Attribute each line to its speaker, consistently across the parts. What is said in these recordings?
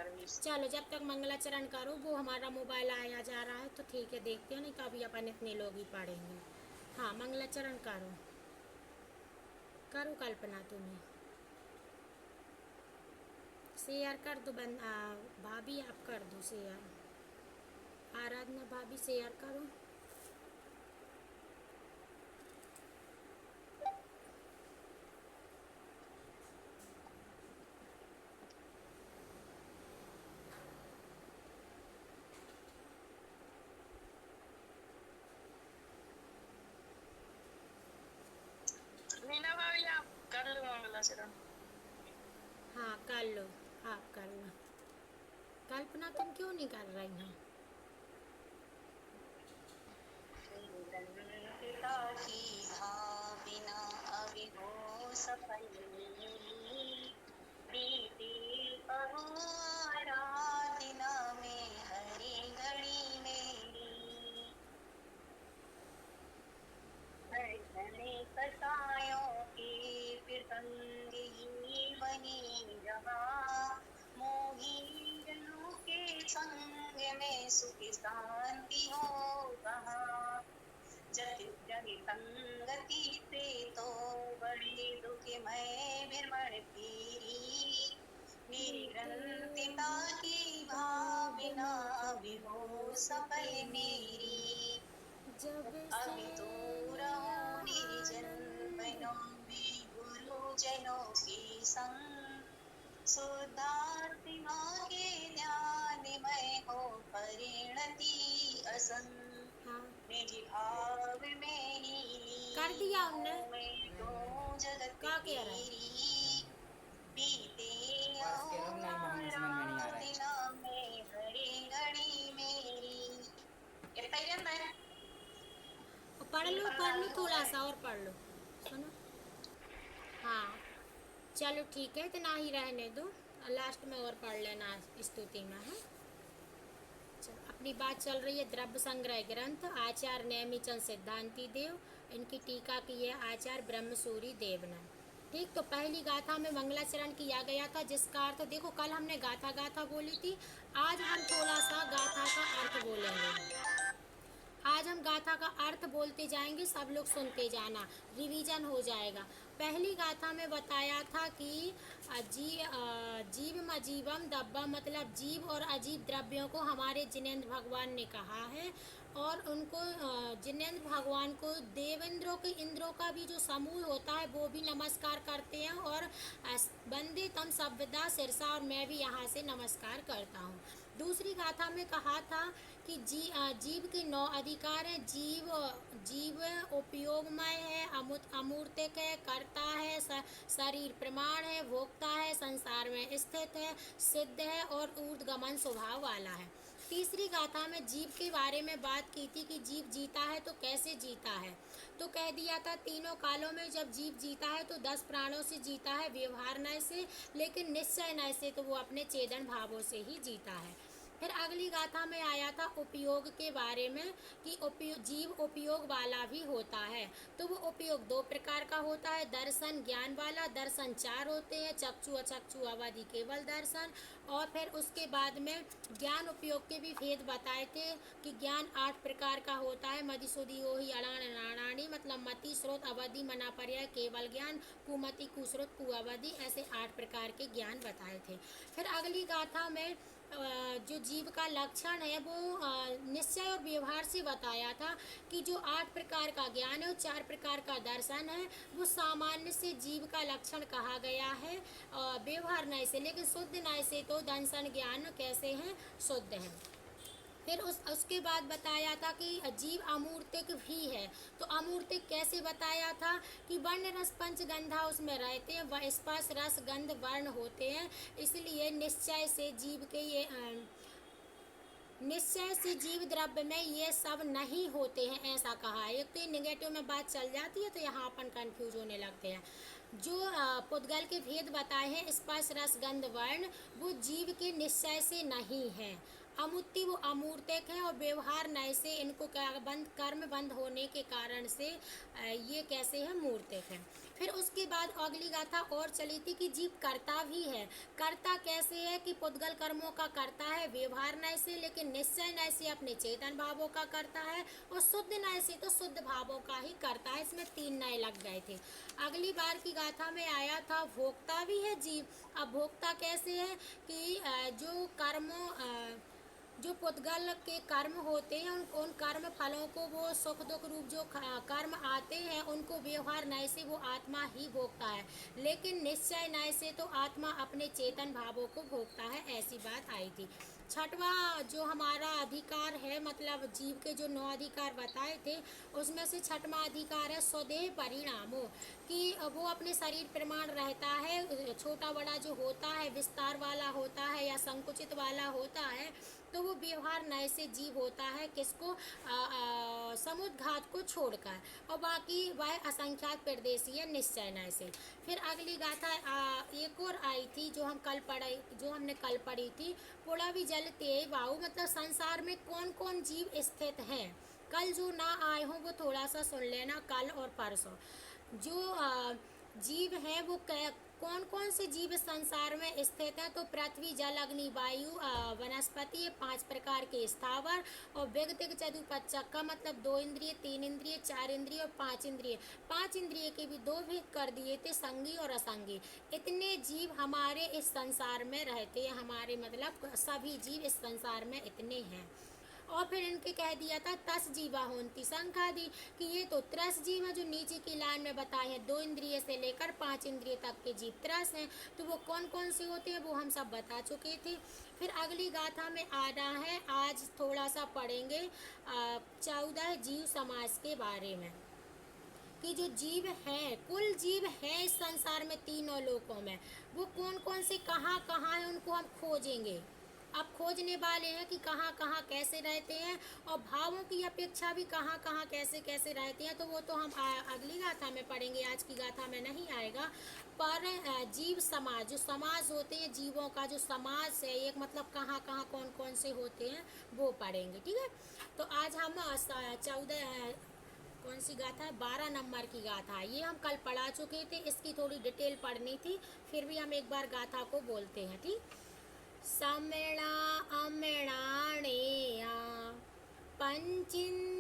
Speaker 1: चलो जब तक मंगलाचरण करो, वो हमारा मोबाइल आया जा रहा है तो ठीक है, देखते हैं, नहीं तो अभी अपन इतने लोग ही पढ़ेंगे। हाँ, मंगलाचरण करो। करो कल्पना तुम्हें शेयर कर दो। भाभी आप कर दो शेयर। आराधना भाभी शेयर करो।
Speaker 2: मीना भाभी आप कर लो मंगलाचरण।
Speaker 1: हाँ कर लो, आप कर लो। कल्पना तुम क्यों नहीं कर रही हो?
Speaker 2: पिता की भावना अभी हो सफल, बीती आराधना में हरी घड़ी मेरी, घने कटायों की पतंग ही बनी रहा, मोही जनों के संग में सुख शांति हो कहा, जग जग संगति से तो बड़ी दुखमय भ्रमण फेरी, मेरी ग्रंथिता की भावना भी हो सफल मेरी,
Speaker 1: जब से
Speaker 2: अभी तो रहो निर्जन बनो में गुरुजनों के संग, शुद्धात्मा के ध्यान में हो परिणति असंग,
Speaker 1: हाँ
Speaker 2: निज भाव में ही
Speaker 1: कर दिया
Speaker 2: लीन
Speaker 1: उनने।
Speaker 2: हो मैं तो जगत
Speaker 1: क्या कह रहा है?
Speaker 2: तेरी, बीते
Speaker 3: बस कह रहा हूँ नहीं मम्मी, समझ में नहीं आ रहा है।
Speaker 2: आराधना में हरी घड़ी मेरी। इतना ही रहता है।
Speaker 1: पढ़ लो थोड़ा सा और पढ़ लो। सुनो। हाँ चलो ठीक है, इतना ही रहने दो। लास्ट में और पढ़ लेना स्तुति में है। चलो, अपनी बात चल रही है द्रव्य संग्रह ग्रंथ, आचार्य नेमिचंद सिद्धांति देव। इनकी टीका की है आचार्य ब्रह्मसूरी देव ने। ठीक, तो पहली गाथा में मंगलाचरण किया गया था, जिसका अर्थ देखो, कल हमने गाथा गाथा बोली थी। आज हम थोड़ा सा गाथा का अर्थ बोलेंगे। आज हम गाथा का अर्थ बोलते जाएंगे, सब लोग सुनते जाना, रिवीजन हो जाएगा। पहली गाथा में बताया था कि जीव अजीवम दब्बा, मतलब जीव और अजीब द्रव्यों को हमारे जिनेन्द्र भगवान ने कहा है, और उनको जिनेन्द्र भगवान को देवेंद्रों के इंद्रों का भी जो समूह होता है वो भी नमस्कार करते हैं, और बंदे तम सभ्यता सिरसा, और मैं भी यहाँ से नमस्कार करता हूँ। दूसरी गाथा में कहा था कि जीव के 9 अधिकार हैं। जीव उपयोगमय है, अमूर्तिक है, कर्ता है, शरीर प्रमाण है, भोक्ता है, संसार में स्थित है, सिद्ध है और ऊर्ध्वगमन स्वभाव वाला है। तीसरी गाथा में जीव के बारे में बात की थी कि जीव जीता है तो कैसे जीता है, तो कह दिया था तीनों कालों में जब जीव जीता है तो 10 प्राणों से जीता है, व्यवहार नय से, लेकिन निश्चय नय से तो वो अपने चेतन भावों से ही जीता है। फिर अगली गाथा में आया था उपयोग के बारे में कि जीव उपयोग वाला भी होता है। तो वो उपयोग 2 प्रकार का होता है, दर्शन ज्ञान वाला। दर्शन 4 होते हैं, चक्षु अचक्षु अवधि केवल दर्शन। और फिर उसके बाद में ज्ञान उपयोग के भी भेद बताए थे कि ज्ञान 8 प्रकार का होता है, मदिसुदी ओही अड़ाण राणाणी, मतलब मति स्रोत अवधि मना पर्याय केवल ज्ञान, कुमति कुस्रोत कुअवधि, ऐसे 8 प्रकार के ज्ञान बताए थे। फिर अगली गाथा में जो जीव का लक्षण है वो निश्चय और व्यवहार से बताया था कि जो 8 प्रकार का ज्ञान है और 4 प्रकार का दर्शन है वो सामान्य से जीव का लक्षण कहा गया है, व्यवहार नय से, लेकिन शुद्ध नय से तो दर्शन ज्ञान कैसे हैं, शुद्ध हैं। फिर उसके बाद बताया था कि जीव अमूर्तिक भी है। तो अमूर्तिक कैसे बताया था कि वर्ण रस पंचगंधा उसमें रहते हैं, वह स्पर्श रस गंध वर्ण होते हैं, इसलिए निश्चय से जीव के ये निश्चय से जीव द्रव्य में ये सब नहीं होते हैं, ऐसा कहा है। एक तो ये निगेटिव में बात चल जाती है तो यहाँ अपन कंफ्यूज होने लगते हैं। जो पुद्गल के भेद बताए हैं स्पर्श रस गंध वर्ण, वो जीव के निश्चय से नहीं है। अमूर्ति वो अमूर्तिक है, और व्यवहार नय से इनको कर्म बंद होने के कारण से ये कैसे है, मूर्तिक है। फिर उसके बाद अगली गाथा और चली थी कि जीव करता भी है। करता कैसे है कि पुद्गल कर्मों का करता है, व्यवहार नय से, लेकिन निश्चय नय से अपने चेतन भावों का करता है, और शुद्ध नय से तो शुद्ध भावों का ही करता है। इसमें 3 नय लग गए थे। अगली बार की गाथा में आया था भोक्ता भी है जीव। अब भोक्ता कैसे है कि जो कर्मों जो पुद्गल के कर्म होते हैं उन कर्म फलों को वो सुख दुख रूप जो कर्म आते हैं उनको व्यवहार नय से वो आत्मा ही भोगता है, लेकिन निश्चय नय से तो आत्मा अपने चेतन भावों को भोगता है। ऐसी बात आई थी। छठवा जो हमारा अधिकार है, मतलब जीव के जो 9 अधिकार बताए थे उसमें से छठवां अधिकार है स्वदेह परिणामों, कि वो अपने शरीर प्रमाण रहता है, छोटा बड़ा जो होता है, विस्तार वाला होता है या संकुचित वाला होता है, तो वो व्यवहार नय से जीव होता है। किसको? समुद्घात को छोड़कर, और बाकी वह असंख्यात परदेशी है निश्चय नय से। फिर अगली गाथा एक और आई थी जो हमने कल पढ़ी थी, पुड़ावी जल ते वायु, मतलब संसार में कौन कौन जीव स्थित हैं। कल जो ना आए हों वो थोड़ा सा सुन लेना, कल और परसों। जो जीव हैं वो कौन कौन से जीव इस संसार में स्थित हैं, तो पृथ्वी जल अग्नि वायु वनस्पति, ये 5 प्रकार के स्थावर, और विगतिक चतुपच्चक का मतलब 2 इंद्रिय, 3 इंद्रिय, 4 इंद्रिय और 5 इंद्रिय। 5 इंद्रिय के भी 2 भेद कर दिए थे, संगी और असंगी। इतने जीव हमारे इस संसार में रहते हैं, हमारे मतलब सभी जीव इस संसार में इतने हैं। और फिर इनके कह दिया था 10 जीवा होंती संख्यादि, कि ये तो 30 जीव हैं जो नीचे की लाइन में बताए हैं। 2 इंद्रिय से लेकर 5 इंद्रिय तक के जीव 30 हैं। तो वो कौन कौन से होते हैं वो हम सब बता चुके थे। फिर अगली गाथा में आ रहा है, आज थोड़ा सा पढ़ेंगे 14 जीव समाज के बारे में, कि जो जीव हैं, कुल जीव हैं इस संसार में तीनों लोकों में, वो कौन कौन से कहाँ कहाँ हैं उनको हम खोजेंगे। अब खोजने वाले हैं कि कहाँ कहाँ कैसे रहते हैं, और भावों की अपेक्षा भी कहाँ कहाँ कैसे कैसे रहते हैं, तो वो तो हम अगली गाथा में पढ़ेंगे, आज की गाथा में नहीं आएगा। पर जीव समाज, जो समाज होते हैं जीवों का जो समाज है एक, मतलब कहाँ कहाँ कौन कौन से होते हैं वो पढ़ेंगे। ठीक है, तो आज हम 14 कौन सी गाथा है, 12 नंबर की गाथा है। ये हम कल पढ़ा चुके थे, इसकी थोड़ी डिटेल पढ़नी थी, फिर भी हम एक बार गाथा को बोलते हैं। ठीक, समणा अमणाणेया पंचिंदिडिम्मणा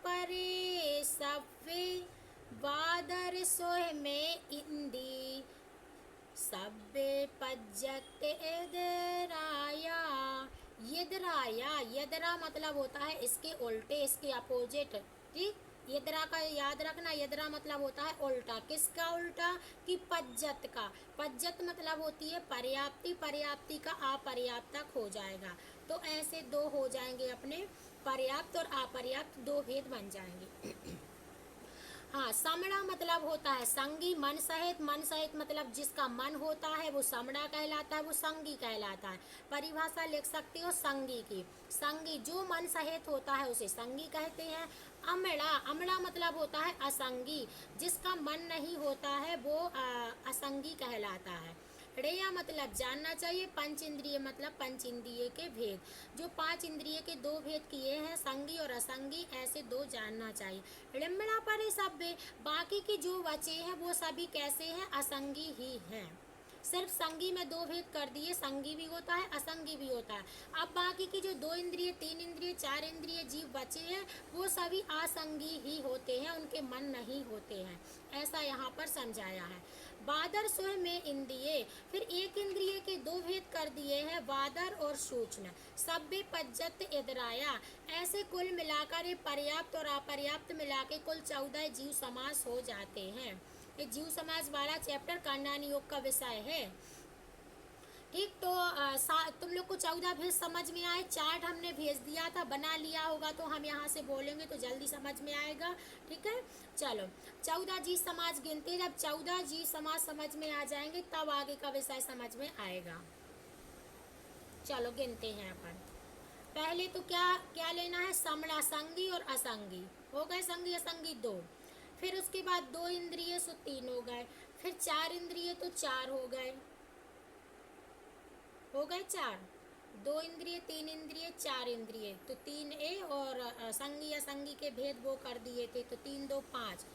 Speaker 1: परे सव्वे वादर सोह में इंदी सब्बे पज्जत इदराया। यदरा मतलब होता है इसके उल्टे, इसके अपोजिट। ठीक, यदरा का याद रखना, यदरा मतलब होता है उल्टा। किसका उल्टा? कि पज्जत का। पज्जत मतलब होती है पर्याप्ति, पर्याप्ति का अपर्याप्तक हो जाएगा। तो ऐसे 2 हो जाएंगे अपने, पर्याप्त और अपर्याप्त 2 भेद बन जाएंगे। हाँ, समणा मतलब होता है संगी, मन सहित। मन सहित मतलब जिसका मन होता है वो समणा कहलाता है, वो संगी कहलाता है। परिभाषा लिख सकते हो संगी की। संगी जो मन सहित होता है उसे संगी कहते हैं। अमड़ा, अमड़ा मतलब होता है असंगी, जिसका मन नहीं होता है वो असंगी कहलाता है। ड़ेया मतलब जानना चाहिए। पंच इंद्रिय मतलब पंच इंद्रिय के भेद, जो 5 इंद्रिय के 2 भेद किए हैं, संगी और असंगी, ऐसे 2 जानना चाहिए। ड़िम्मणा परे सब्बे, बाकी के जो बचे हैं वो सभी कैसे हैं? असंगी ही हैं। सिर्फ संगी में 2 भेद कर दिए, संगी भी होता है असंगी भी होता है। अब बाकी की जो 2 इंद्रिय, 3 इंद्रिय, 4 इंद्रिय जीव बचे हैं वो सभी असंगी ही होते हैं, उनके मन नहीं होते हैं, ऐसा यहाँ पर समझाया है। वादर सोह में इंद्रिय, फिर 1 इंद्रिय के 2 भेद कर दिए हैं, वादर और सूक्ष्म। सब्बे पज्जत इदराया, ऐसे कुल मिलाकर ये पर्याप्त और अपर्याप्त मिला के कुल 14 जीव समास हो जाते हैं। ये जीव समास वाला चैप्टर कन्यानी योग का विषय है। ठीक, तो तुम लोग को 14 भेद समझ में आए। चार्ट हमने भेज दिया था, बना लिया होगा, तो हम यहाँ से बोलेंगे तो जल्दी समझ में आएगा। ठीक है, चलो 14 जी समाज गिनते, जब 14 जी समाज समझ में आ जाएंगे तब आगे का विषय समझ में आएगा। चलो गिनते हैं अपन। पहले तो क्या क्या लेना है? समणा, संगी और असंगी हो गए, संगी असंगी 2। फिर उसके बाद 2 इंद्रिय सो 3 हो गए, फिर 4 इंद्रिय तो 4 हो गए 4। 2 इंद्रिय, 3 इंद्रिय, 4 इंद्रिय, तो 3 ए, और संगी असंगी के भेद वो कर दिए थे, तो 3 2 5,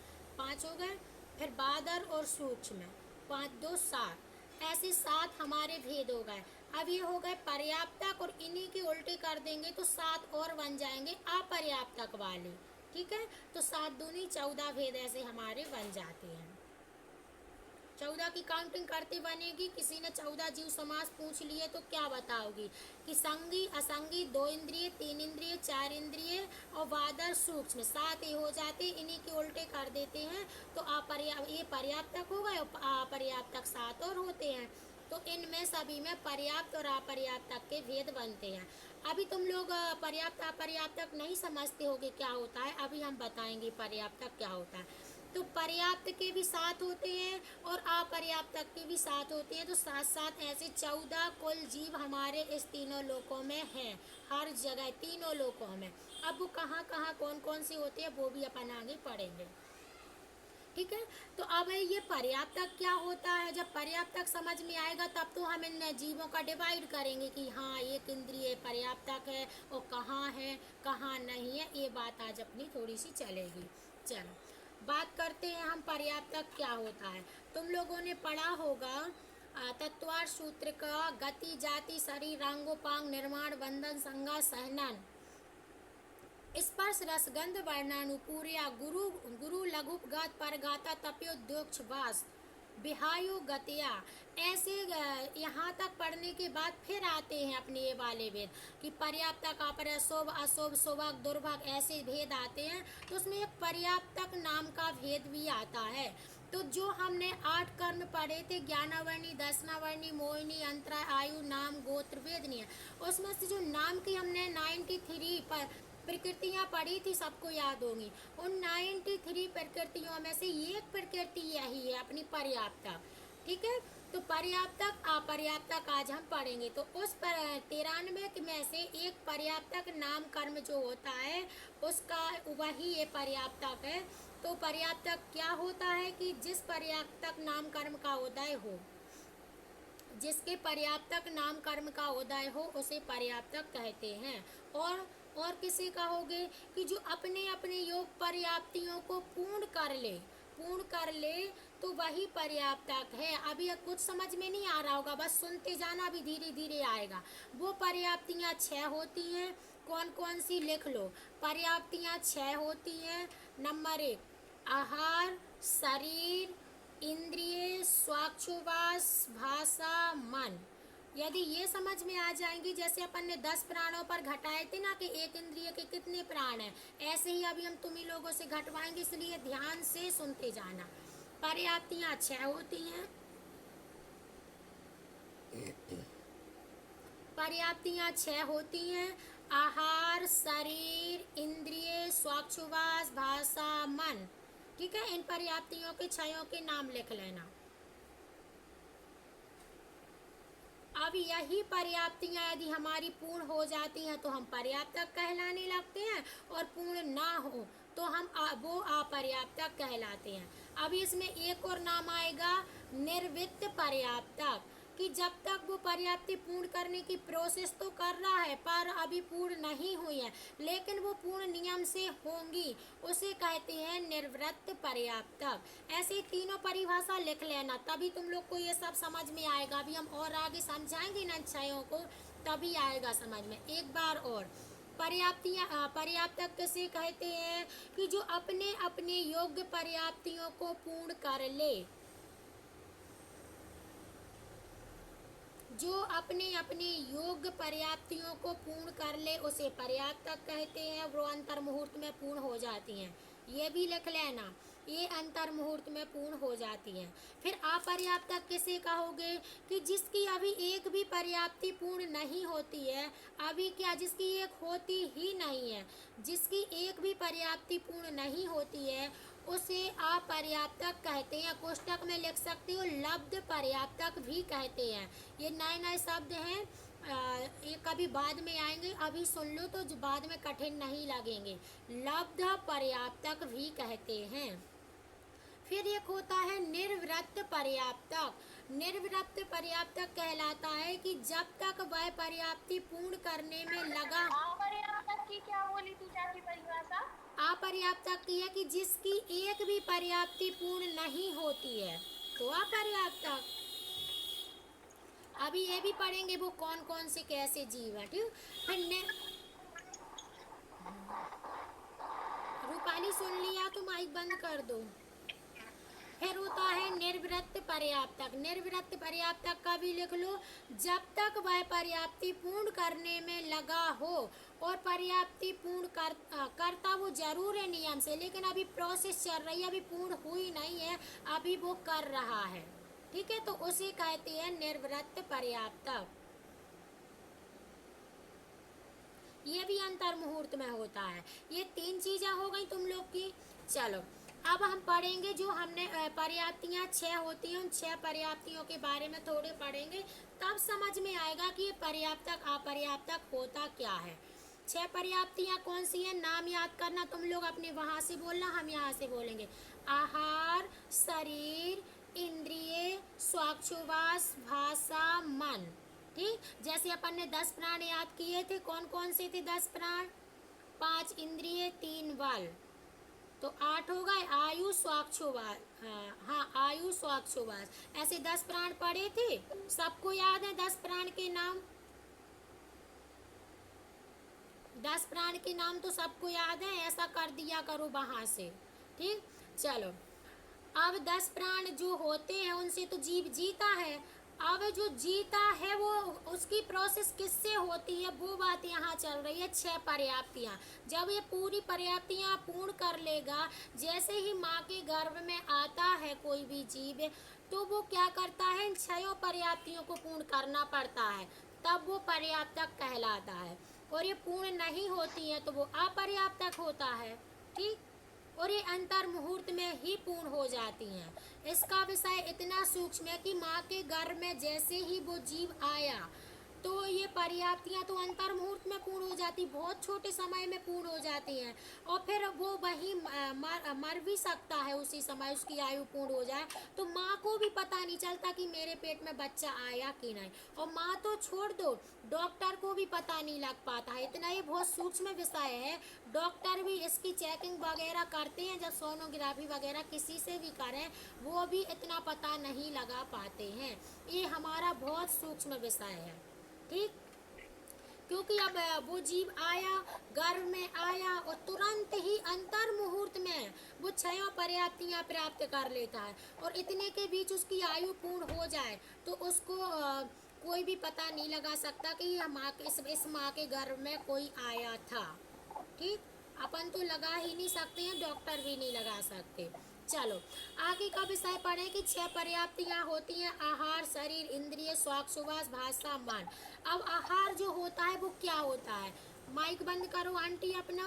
Speaker 1: 5 हो गए। फिर बादर और सूक्ष्म 5 2 7, ऐसे 7 हमारे भेद हो गए। अब ये हो गए पर्याप्तक और इन्हीं के उल्टे कर देंगे तो 7 और बन जाएंगे अपर्याप्तक वाले। ठीक है, तो 7 दूनी 14 भेद ऐसे हमारे बन जाते हैं। 14 की काउंटिंग करते बनेगी। किसी ने 14 जीव समास पूछ लिए तो क्या बताओगी कि संगी, असंगी, 2 इंद्रिय, 3 इंद्रिय, 4 इंद्रिय और बादर सूक्ष्म 7 ये हो जाते, इन्हीं के उल्टे कर देते हैं तो ये पर्याप्तक हो गए और अपर्याप्तक 7 और होते हैं। तो इनमें सभी में पर्याप्त और अपर्याप्तक के भेद बनते हैं। अभी तुम लोग पर्याप्त अपर्याप्तक नहीं समझते होगे क्या होता है, अभी हम बताएंगे पर्याप्तक क्या होता है। तो पर्याप्त के भी 7 होते हैं और अपर्याप्तक के भी 7 होते हैं। तो 7 ऐसे 14 कुल जीव हमारे इस तीनों लोकों में हैं, हर जगह तीनों लोकों में। अब वो कहाँ कहाँ कौन कौन से होते हैं वो भी अपन आगे पढ़ेंगे। ठीक है, तो अब ये पर्याप्तक क्या होता है। जब पर्याप्तक समझ में आएगा तब तो हम इन जीवों का डिवाइड करेंगे कि हाँ एक इंद्रिय पर्याप्तक है और कहाँ है कहाँ नहीं है, ये बात आज अपनी थोड़ी सी चलेगी। चलो बात करते हैं हम पर्याप्तक क्या होता है। तुम लोगों ने पढ़ा होगा तत्वार सूत्र का गति जाति शरीर रंगोपांग निर्माण बंधन संज्ञा सहनन स्पर्श रसगंध वर्णानुपूर्या गुरु गुरु लघु गात परगाता तप्योद्योक्ष वास बिहायो गतिया। ऐसे यहाँ तक पढ़ने के बाद फिर आते हैं अपने ये वाले भेद कि पर्याप्तक अपर शुभ अशुभ शुभक दुर्भग ऐसे भेद आते हैं। तो उसमें एक पर्याप्तक नाम का भेद भी आता है। तो जो हमने 8 कर्म पढ़े थे ज्ञानावर्णी दशनावर्णी मोहिनी अंतरा आयु नाम गोत्र वेदनीय, उसमें से जो नाम की हमने 93 प्रकृतियाँ पढ़ी थी सबको याद होंगी। उन 93 प्रकृतियों में से एक प्रकृति यही है अपनी पर्याप्तक। ठीक है, तो पर्याप्तक अपर्याप्तक आज हम पढ़ेंगे। तो उस 93 में से एक पर्याप्तक नाम कर्म जो होता है उसका वही ये पर्याप्तक है। तो पर्याप्तक क्या होता है कि जिस पर्याप्तक नाम कर्म का उदय हो, जिसके पर्याप्तक नाम कर्म का उदय हो उसे पर्याप्तक कहते हैं। और किसे कहोगे कि जो अपने अपने योग पर्याप्तियों को पूर्ण कर ले तो वही पर्याप्तक है। अभी कुछ समझ में नहीं आ रहा होगा, बस सुनते जाना, अभी धीरे धीरे आएगा। वो पर्याप्तियाँ 6 होती हैं। कौन कौन सी लिख लो। पर्याप्तियाँ 6 होती हैं। नंबर 1 आहार, शरीर, इंद्रिय, स्वाक्षुवास, भाषा, मन। यदि ये समझ में आ जाएंगी, जैसे अपन ने 10 प्राणों पर घटाए थे ना कि एक इंद्रिय के कितने प्राण हैं, ऐसे ही अभी हम तुम्ही लोगों से घटवाएंगे, इसलिए ध्यान से सुनते जाना। पर्याप्तियाँ 6 होती हैं। पर्याप्तियाँ 6 होती हैं। आहार, शरीर, इंद्रिय, स्वाक्षुवास, भाषा, मन। ठीक है, इन पर्याप्तियों के 6 के नाम लिख लेना। अब यही पर्याप्तियाँ यदि हमारी पूर्ण हो जाती हैं तो हम पर्याप्तक कहलाने लगते हैं, और पूर्ण ना हो तो हम वो अपर्याप्तक कहलाते हैं। अब इसमें एक और नाम आएगा निर्वृत्त पर्याप्तक, कि जब तक वो पर्याप्ति पूर्ण करने की प्रोसेस तो कर रहा है पर अभी पूर्ण नहीं हुई है, लेकिन वो पूर्ण नियम से होंगी, उसे कहते हैं निर्वृत्त पर्याप्तक। ऐसे तीनों परिभाषा लिख लेना, तभी तुम लोग को ये सब समझ में आएगा। अभी हम और आगे समझाएंगे इन छयों को, तभी आएगा समझ में। एक बार और पर्याप्तक किसे कहते हैं कि जो अपने अपने योग्य पर्याप्तियों को पूर्ण कर ले, जो अपने अपने योग्य पर्याप्तियों को पूर्ण कर ले उसे पर्याप्तक कहते हैं। वो अंतर मुहूर्त में पूर्ण हो जाती हैं, ये भी लिख लेना, ये अंतर मुहूर्त में पूर्ण हो जाती हैं। फिर अपर्याप्तक किसे कहोगे कि जिसकी अभी एक भी पर्याप्ति पूर्ण नहीं होती है। अभी क्या, जिसकी एक होती ही नहीं है, जिसकी एक भी पर्याप्ति पूर्ण नहीं होती है उसे अपर्याप्तक कहते हैं। कोष्टक में लिख सकते हो लब्ध पर्याप्तक भी कहते हैं। ये नए नए शब्द हैं, ये कभी बाद में आएंगे, अभी सुन लो तो जो बाद में कठिन नहीं लगेंगे। लब्ध पर्याप्तक भी कहते हैं। फिर एक होता है निर्वृत्त पर्याप्तक। निर्वृत्त पर्याप्तक कहलाता है कि जब तक वह पर्याप्ति पूर्ण करने में लगा।
Speaker 2: अपर्याप्तक की क्या बोली तू चाची परिभाषा?
Speaker 1: अपर्याप्तता की है कि जिसकी एक भी पर्याप्ति पूर्ण नहीं होती है, तो अपर्याप्तता। अभी ये भी पढ़ेंगे वो कौन कौन से कैसे जीव है, ठीक। फिर रूपाली सुन लिया तो माइक बंद कर दो। फिर होता है निर्वृत्त पर्याप्तक। निर्वृत्त पर्याप्तक का भी लिख लो, जब तक वह पर्याप्ति पूर्ण करने में लगा हो, और पर्याप्ति पूर्ण करता वो जरूर है नियम से, लेकिन अभी प्रोसेस चल रही है, अभी पूर्ण हुई नहीं है, अभी वो कर रहा है, ठीक है, तो उसे कहते हैं निर्वृत्त पर्याप्तक। ये भी अंतर मुहूर्त में होता है। ये 3 चीजें हो गई तुम लोग की। चलो अब हम पढ़ेंगे जो हमने पर्याप्तियां 6 होती हैं, उन 6 पर्याप्तियों के बारे में थोड़े पढ़ेंगे, तब समझ में आएगा कि ये पर्याप्तक अपर्याप्तक होता क्या है। 6 पर्याप्तियां कौन सी हैं, नाम याद करना तुम लोग अपने वहां से बोलना, हम यहाँ से बोलेंगे। आहार, शरीर, इंद्रिय, स्वाक्षुवास, भाषा, मन, ठीक। जैसे अपन ने 10 प्राण याद किए थे, कौन कौन से थे 10 प्राण, 5 इंद्रिय, 3 बल, तो 8 हो गए। आयु, स्वाक्षुवास, हाँ आयु, स्वाक्षुवास, ऐसे 10 प्राण पढ़े थे, सबको याद है 10 प्राण के नाम। 10 प्राण के नाम तो सबको याद है, ऐसा कर दिया करो वहां से, ठीक। चलो अब 10 प्राण जो होते हैं उनसे तो जीव जीता है। अब जो जीता है वो उसकी प्रोसेस किससे होती है, वो बात यहाँ चल रही है। 6 पर्याप्तियाँ, जब ये पूरी पर्याप्तियाँ पूर्ण कर लेगा, जैसे ही माँ के गर्भ में आता है कोई भी जीव, तो वो क्या करता है, इन 6 पर्याप्तियों को पूर्ण करना पड़ता है, तब वो पर्याप्तक कहलाता है। और ये पूर्ण नहीं होती है तो वो अपर्याप्तक होता है, ठीक। और ये अंतर मुहूर्त में ही पूर्ण हो जाती हैं। इसका विषय इतना सूक्ष्म है कि माँ के गर्भ में जैसे ही वो जीव आया, तो ये पर्याप्तियाँ तो अंतर मुहूर्त में पूर्ण हो जाती, बहुत छोटे समय में पूर्ण हो जाती हैं, और फिर वो वहीं मर भी सकता है उसी समय, उसकी आयु पूर्ण हो जाए, तो माँ को भी पता नहीं चलता कि मेरे पेट में बच्चा आया कि नहीं, और माँ तो छोड़ दो, डॉक्टर को भी पता नहीं लग पाता है। इतना ये बहुत सूक्ष्म विषय है, डॉक्टर भी इसकी चेकिंग वगैरह करते हैं, जब सोनोग्राफी वगैरह किसी से भी करें, वो भी इतना पता नहीं लगा पाते हैं। ये हमारा बहुत सूक्ष्म विषय है, ठीक। क्योंकि अब वो जीव आया, गर्भ में आया, और तुरंत ही अंतर मुहूर्त में वो 6 पर्याप्तियां प्राप्त कर लेता है, और इतने के बीच उसकी आयु पूर्ण हो जाए, तो उसको कोई भी पता नहीं लगा सकता कि इस माँ के गर्भ में कोई आया था, ठीक। अपन तो लगा ही नहीं सकते हैं, डॉक्टर भी नहीं लगा सकते। चलो आगे का विषय पढ़ें कि 6 पर्याप्तियां होती हैं, आहार, शरीर, इंद्रिय, स्वाक्षुवास, भाषा, मन। अब आहार जो होता है वो क्या होता है, माइक बंद करो आंटी अपना।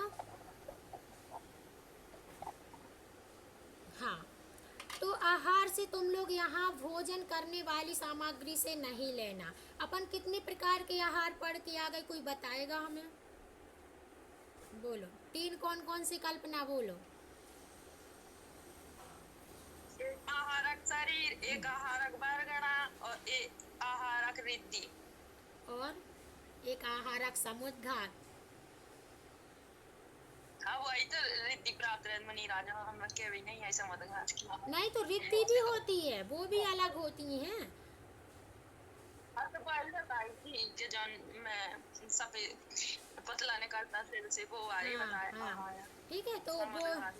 Speaker 1: हाँ, तो आहार से तुम लोग यहाँ भोजन करने वाली सामग्री से नहीं लेना। अपन कितने प्रकार के आहार पढ़ के आ गए, कोई बताएगा हमें, बोलो 3 कौन कौन सी कल्पना, बोलो।
Speaker 2: एक आहारक शरीर, एक आहारक बरगना, और एक आहारक रिद्धि,
Speaker 1: और एक आहारक समुद्घात।
Speaker 2: हाँ वही तो रिद्धि प्राप्त है मनी राजा, हम के भी नहीं ऐसा मत आज की।
Speaker 1: नहीं तो रिद्धि भी होती है, वो भी अलग होती हैं।
Speaker 2: हाँ तो पहले बताई थी जो जन मैं सफेद पतला निकलता फिर से वो वाली बताया।
Speaker 1: हाँ, ठीक है, तो वो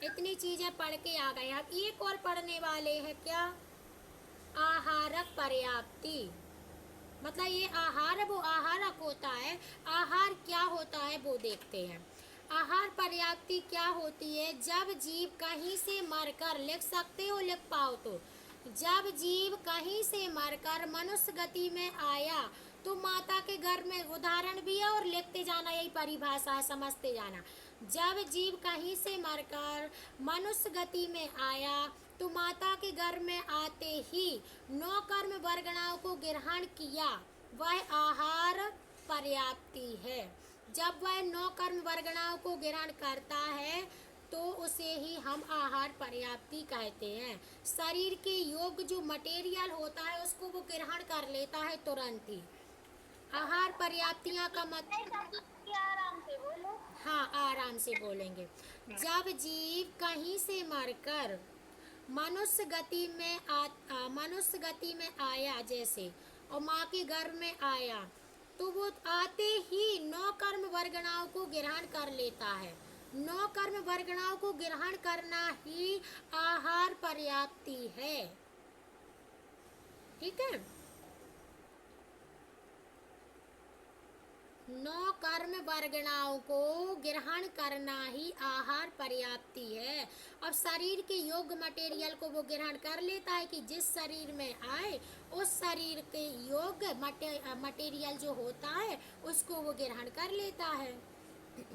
Speaker 1: इतनी चीजें पढ़ के आ गए। अब एक और पढ़ने वाले हैं क्या, आहारक पर्याप्ति। मतलब ये आहार है वो आहारक होता है, आहार क्या होता है वो देखते हैं। आहार पर्याप्ति क्या होती है, जब जीव कहीं से मरकर, लिख सकते हो, लिख पाओ तो, जब जीव कहीं से मरकर मनुष्य गति में आया, तो माता के गर्भ में, उदाहरण भी है और लिखते जाना, यही परिभाषा है, समझते जाना। जब जीव कहीं से मरकर मनुष्य गति में आया, तो माता के गर्भ में आते ही 9 कर्म वर्गणाओं को ग्रहण किया, वह आहार पर्याप्ति है। जब वह 9 कर्म वर्गणाओं को ग्रहण करता है तो उसे ही हम आहार पर्याप्ति कहते हैं। शरीर के योग्य जो मटेरियल होता है उसको वो ग्रहण कर लेता है तुरंत ही। आहार पर्याप्तियां का हाँ, आराम से बोलेंगे। जब जीव कहीं से मरकर मनुष्य गति में आया, जैसे, और माँ के गर्भ में आया, तो वो आते ही 9 कर्म वर्गणाओं को ग्रहण कर लेता है। 9 कर्म वर्गणाओं को ग्रहण करना ही आहार पर्याप्ति है। ठीक है, 9 कर्म वर्गणाओं को ग्रहण करना ही आहार पर्याप्ति है। अब शरीर के योग्य मटेरियल को वो ग्रहण कर लेता है कि जिस शरीर में आए उस शरीर के योग्य मटेरियल जो होता है उसको वो ग्रहण कर लेता है।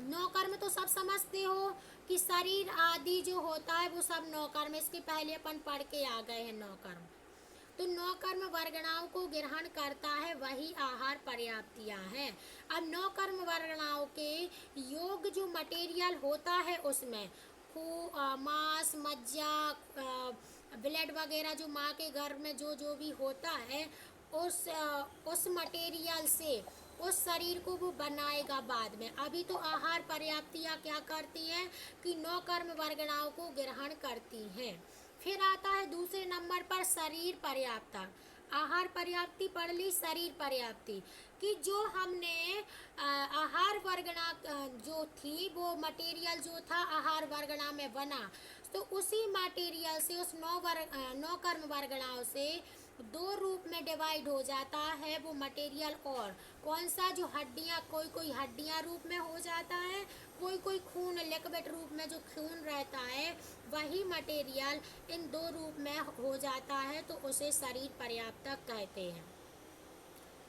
Speaker 1: 9 कर्म तो सब समझते हो कि शरीर आदि जो होता है वो सब 9 कर्म, इसके पहले अपन पढ़ के आ गए हैं 9 कर्म। तो 9 कर्म वर्गणाओं को ग्रहण करता है, वही आहार पर्याप्तियां हैं। अब 9 कर्म वर्गणाओं के योग जो मटेरियल होता है उसमें मांस, मज्जा, ब्लड वगैरह जो माँ के गर्भ में जो जो भी होता है उस मटेरियल से उस शरीर को वो बनाएगा बाद में। अभी तो आहार पर्याप्तियां क्या करती हैं कि 9 कर्म वर्गणाओं को ग्रहण करती हैं। फिर आता है दूसरे नंबर पर शरीर पर्याप्ता। आहार पर्याप्ति पढ़ ली, शरीर पर्याप्ति कि जो हमने आहार वर्गणा जो थी वो मटेरियल जो था आहार वर्गणा में बना, तो उसी मटेरियल से उस 9 कर्म वर्गणाओं से 2 रूप में डिवाइड हो जाता है वो मटेरियल। और कौन सा, जो हड्डियाँ, कोई हड्डियाँ रूप में हो जाता है, कोई खून लिक्विड रूप में जो खून रहता है वही मटेरियल इन 2 रूप में हो जाता है, तो उसे शरीर पर्याप्तक कहते हैं।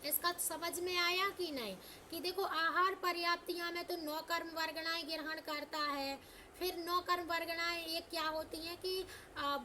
Speaker 1: इसका समझ में आया कि नहीं? कि देखो आहार पर्याप्तियां में तो 9 कर्म वर्गणाएं ग्रहण करता है। फिर 9 कर्म वर्गणाएं एक क्या होती हैं कि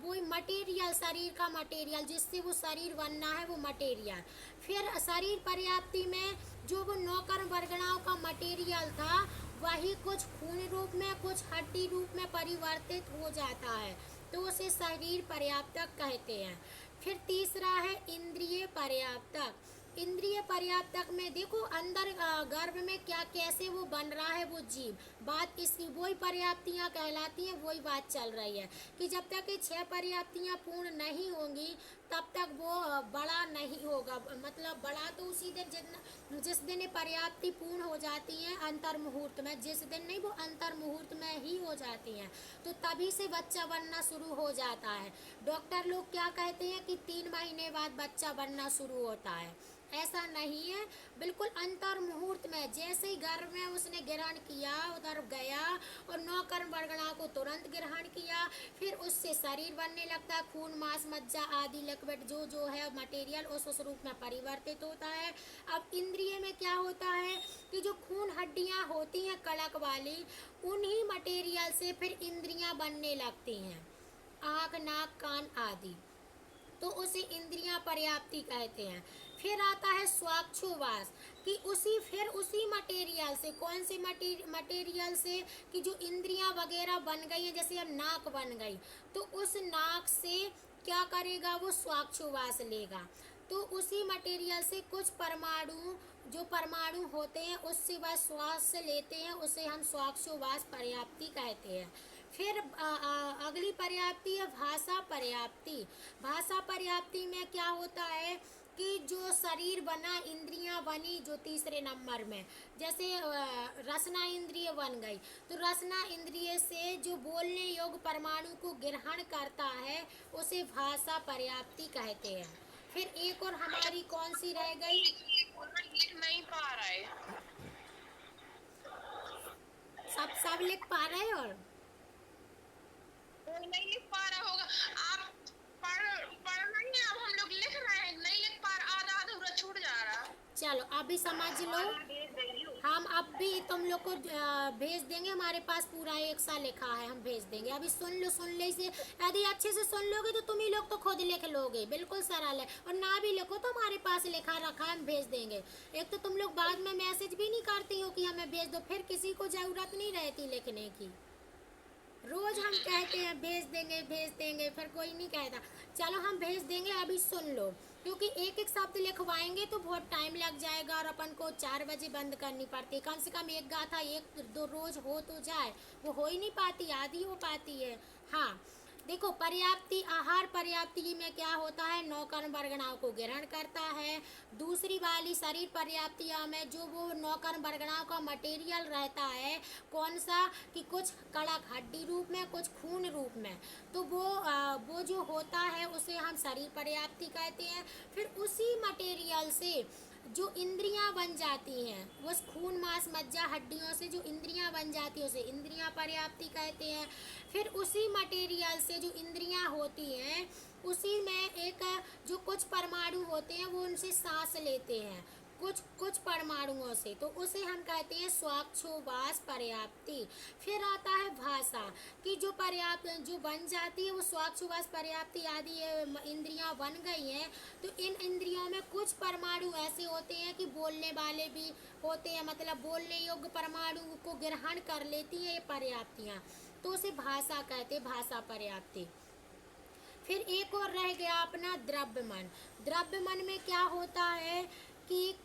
Speaker 1: वो मटेरियल, शरीर का मटेरियल जिससे वो शरीर बनना है वो मटेरियल। फिर शरीर पर्याप्ति में जो वो 9 कर्म वर्गणाओं का मटेरियल था वही कुछ खून रूप में, कुछ हड्डी रूप में परिवर्तित हो जाता है, तो उसे शरीर पर्याप्तक कहते हैं। फिर तीसरा है इंद्रिय पर्याप्तक। इंद्रिय पर्याप्तक में देखो अंदर गर्भ में क्या कैसे वो बन रहा है वो जीव, बात इसकी वही पर्याप्तियां कहलाती हैं। वही बात चल रही है कि जब तक ये 6 पर्याप्तियां पूर्ण नहीं होंगी तब तक वो बड़ा नहीं होगा। मतलब बड़ा तो उसी दिन जिस दिन ये पर्याप्ति पूर्ण हो जाती है अंतर मुहूर्त में, जिस दिन नहीं वो अंतर मुहूर्त में ही हो जाती हैं, तो तभी से बच्चा बनना शुरू हो जाता है। डॉक्टर लोग क्या कहते हैं कि 3 महीने बाद बच्चा बनना शुरू होता है, ऐसा नहीं है। बिल्कुल अंतर मुहूर्त में जैसे ही गर्भ में उसने ग्रहण किया उधर गया और 9 कर्म वर्गणा को तुरंत ग्रहण किया, फिर उससे शरीर बनने लगता है। खून, मांस, मज्जा आदि लिक्विड जो जो है मटेरियल उस रूप में परिवर्तित होता है। अब इंद्रिय में क्या होता है कि जो खून हड्डियां होती हैं कड़क वाली, उन्हीं मटेरियल से फिर इंद्रियां बनने लगती हैं, आँख, नाक, कान आदि, तो उसे इंद्रियां पर्याप्ति कहते हैं। फिर आता है स्वाक्षुवास कि उसी मटेरियल से, कौन से मटेरियल से कि जो इंद्रियां वगैरह बन गई हैं, जैसे अब नाक बन गई तो उस नाक से क्या करेगा वो स्वाक्षुवास लेगा, तो उसी मटेरियल से कुछ परमाणु होते हैं उससे वह श्वास लेते हैं, उसे हम स्वाक्षुवास पर्याप्ति कहते हैं। फिर अगली पर्याप्ति है भाषा पर्याप्ति। भाषा पर्याप्ति में क्या होता है कि जो शरीर बना, इंद्रियां बनी जो तीसरे नंबर में, जैसे रसना इंद्रिय बन गई, तो रसना इंद्रिय से जो बोलने योग्य परमाणु को ग्रहण करता है उसे भाषा पर्याप्ति कहते हैं। फिर एक और हमारी कौन सी रह गई?
Speaker 2: लिख नहीं पा रहा है।
Speaker 1: सब लिख पा रहे हैं और
Speaker 2: कोई नहीं लिख पा रहा होगा। आप पढ़ रही हैं, अब हम लोग लिख रहे हैं, नहीं लिख पा रहा, आधा अधूरा छूट जा रहा।
Speaker 1: चलो अभी समझ लो, हम अब भी तुम लोग को भेज देंगे, हमारे पास पूरा एक सा लिखा है, हम भेज देंगे। अभी सुन ले इसे, यदि अच्छे से सुन लोगे तो तुम ही लोग तो खुद लिख लोगे, बिल्कुल सरल है। और ना भी लिखो तो हमारे पास लिखा रखा है, हम भेज देंगे। एक तो तुम लोग बाद में मैसेज भी नहीं करती हो कि हमें भेज दो, फिर किसी को जरूरत नहीं रहती लिखने की। रोज हम कहते हैं भेज देंगे, फिर कोई नहीं कहता। चलो हम भेज देंगे, अभी सुन लो। क्योंकि एक एक शब्द लिखवाएंगे तो बहुत टाइम लग जाएगा और अपन को 4 बजे बंद करनी पड़ती है। कम से कम एक गाथा एक दो रोज हो तो जाए, वो हो ही नहीं पाती, आधी हो पाती है। हाँ देखो, पर्याप्ति आहार पर्याप्ति में क्या होता है, 9 कर्म वर्गणाओं को ग्रहण करता है। दूसरी वाली शरीर पर्याप्तियां में जो वो 9 कर्म वर्गणाओं का मटेरियल रहता है, कौन सा कि कुछ कड़क हड्डी रूप में, कुछ खून रूप में, तो वो जो होता है उसे हम शरीर पर्याप्ति कहते हैं। फिर उसी मटेरियल से जो इंद्रियां बन जाती हैं, उस खून मांस मज्जा हड्डियों से जो इंद्रियां बन जाती है उसे इंद्रियां पर्याप्ति कहते हैं। फिर उसी मटेरियल से जो इंद्रियां होती हैं, उसी में एक जो कुछ परमाणु होते हैं वो उनसे सांस लेते हैं, कुछ परमाणुओं से, तो उसे हम कहते हैं स्वाक्षोवास पर्याप्ति। फिर आता है भाषा कि जो पर्याप्त जो बन जाती है वो स्वाक्षोवास पर्याप्ति आदि इंद्रियां बन गई हैं, तो इन इंद्रियों में कुछ परमाणु ऐसे होते हैं कि बोलने वाले भी होते हैं, मतलब बोलने योग्य परमाणु को ग्रहण कर लेती हैं ये पर्याप्तियां, तो उसे भाषा कहते हैं, भाषा पर्याप्ति। फिर एक और रह गया अपना द्रव्य मन। द्रव्य मन में क्या होता है कि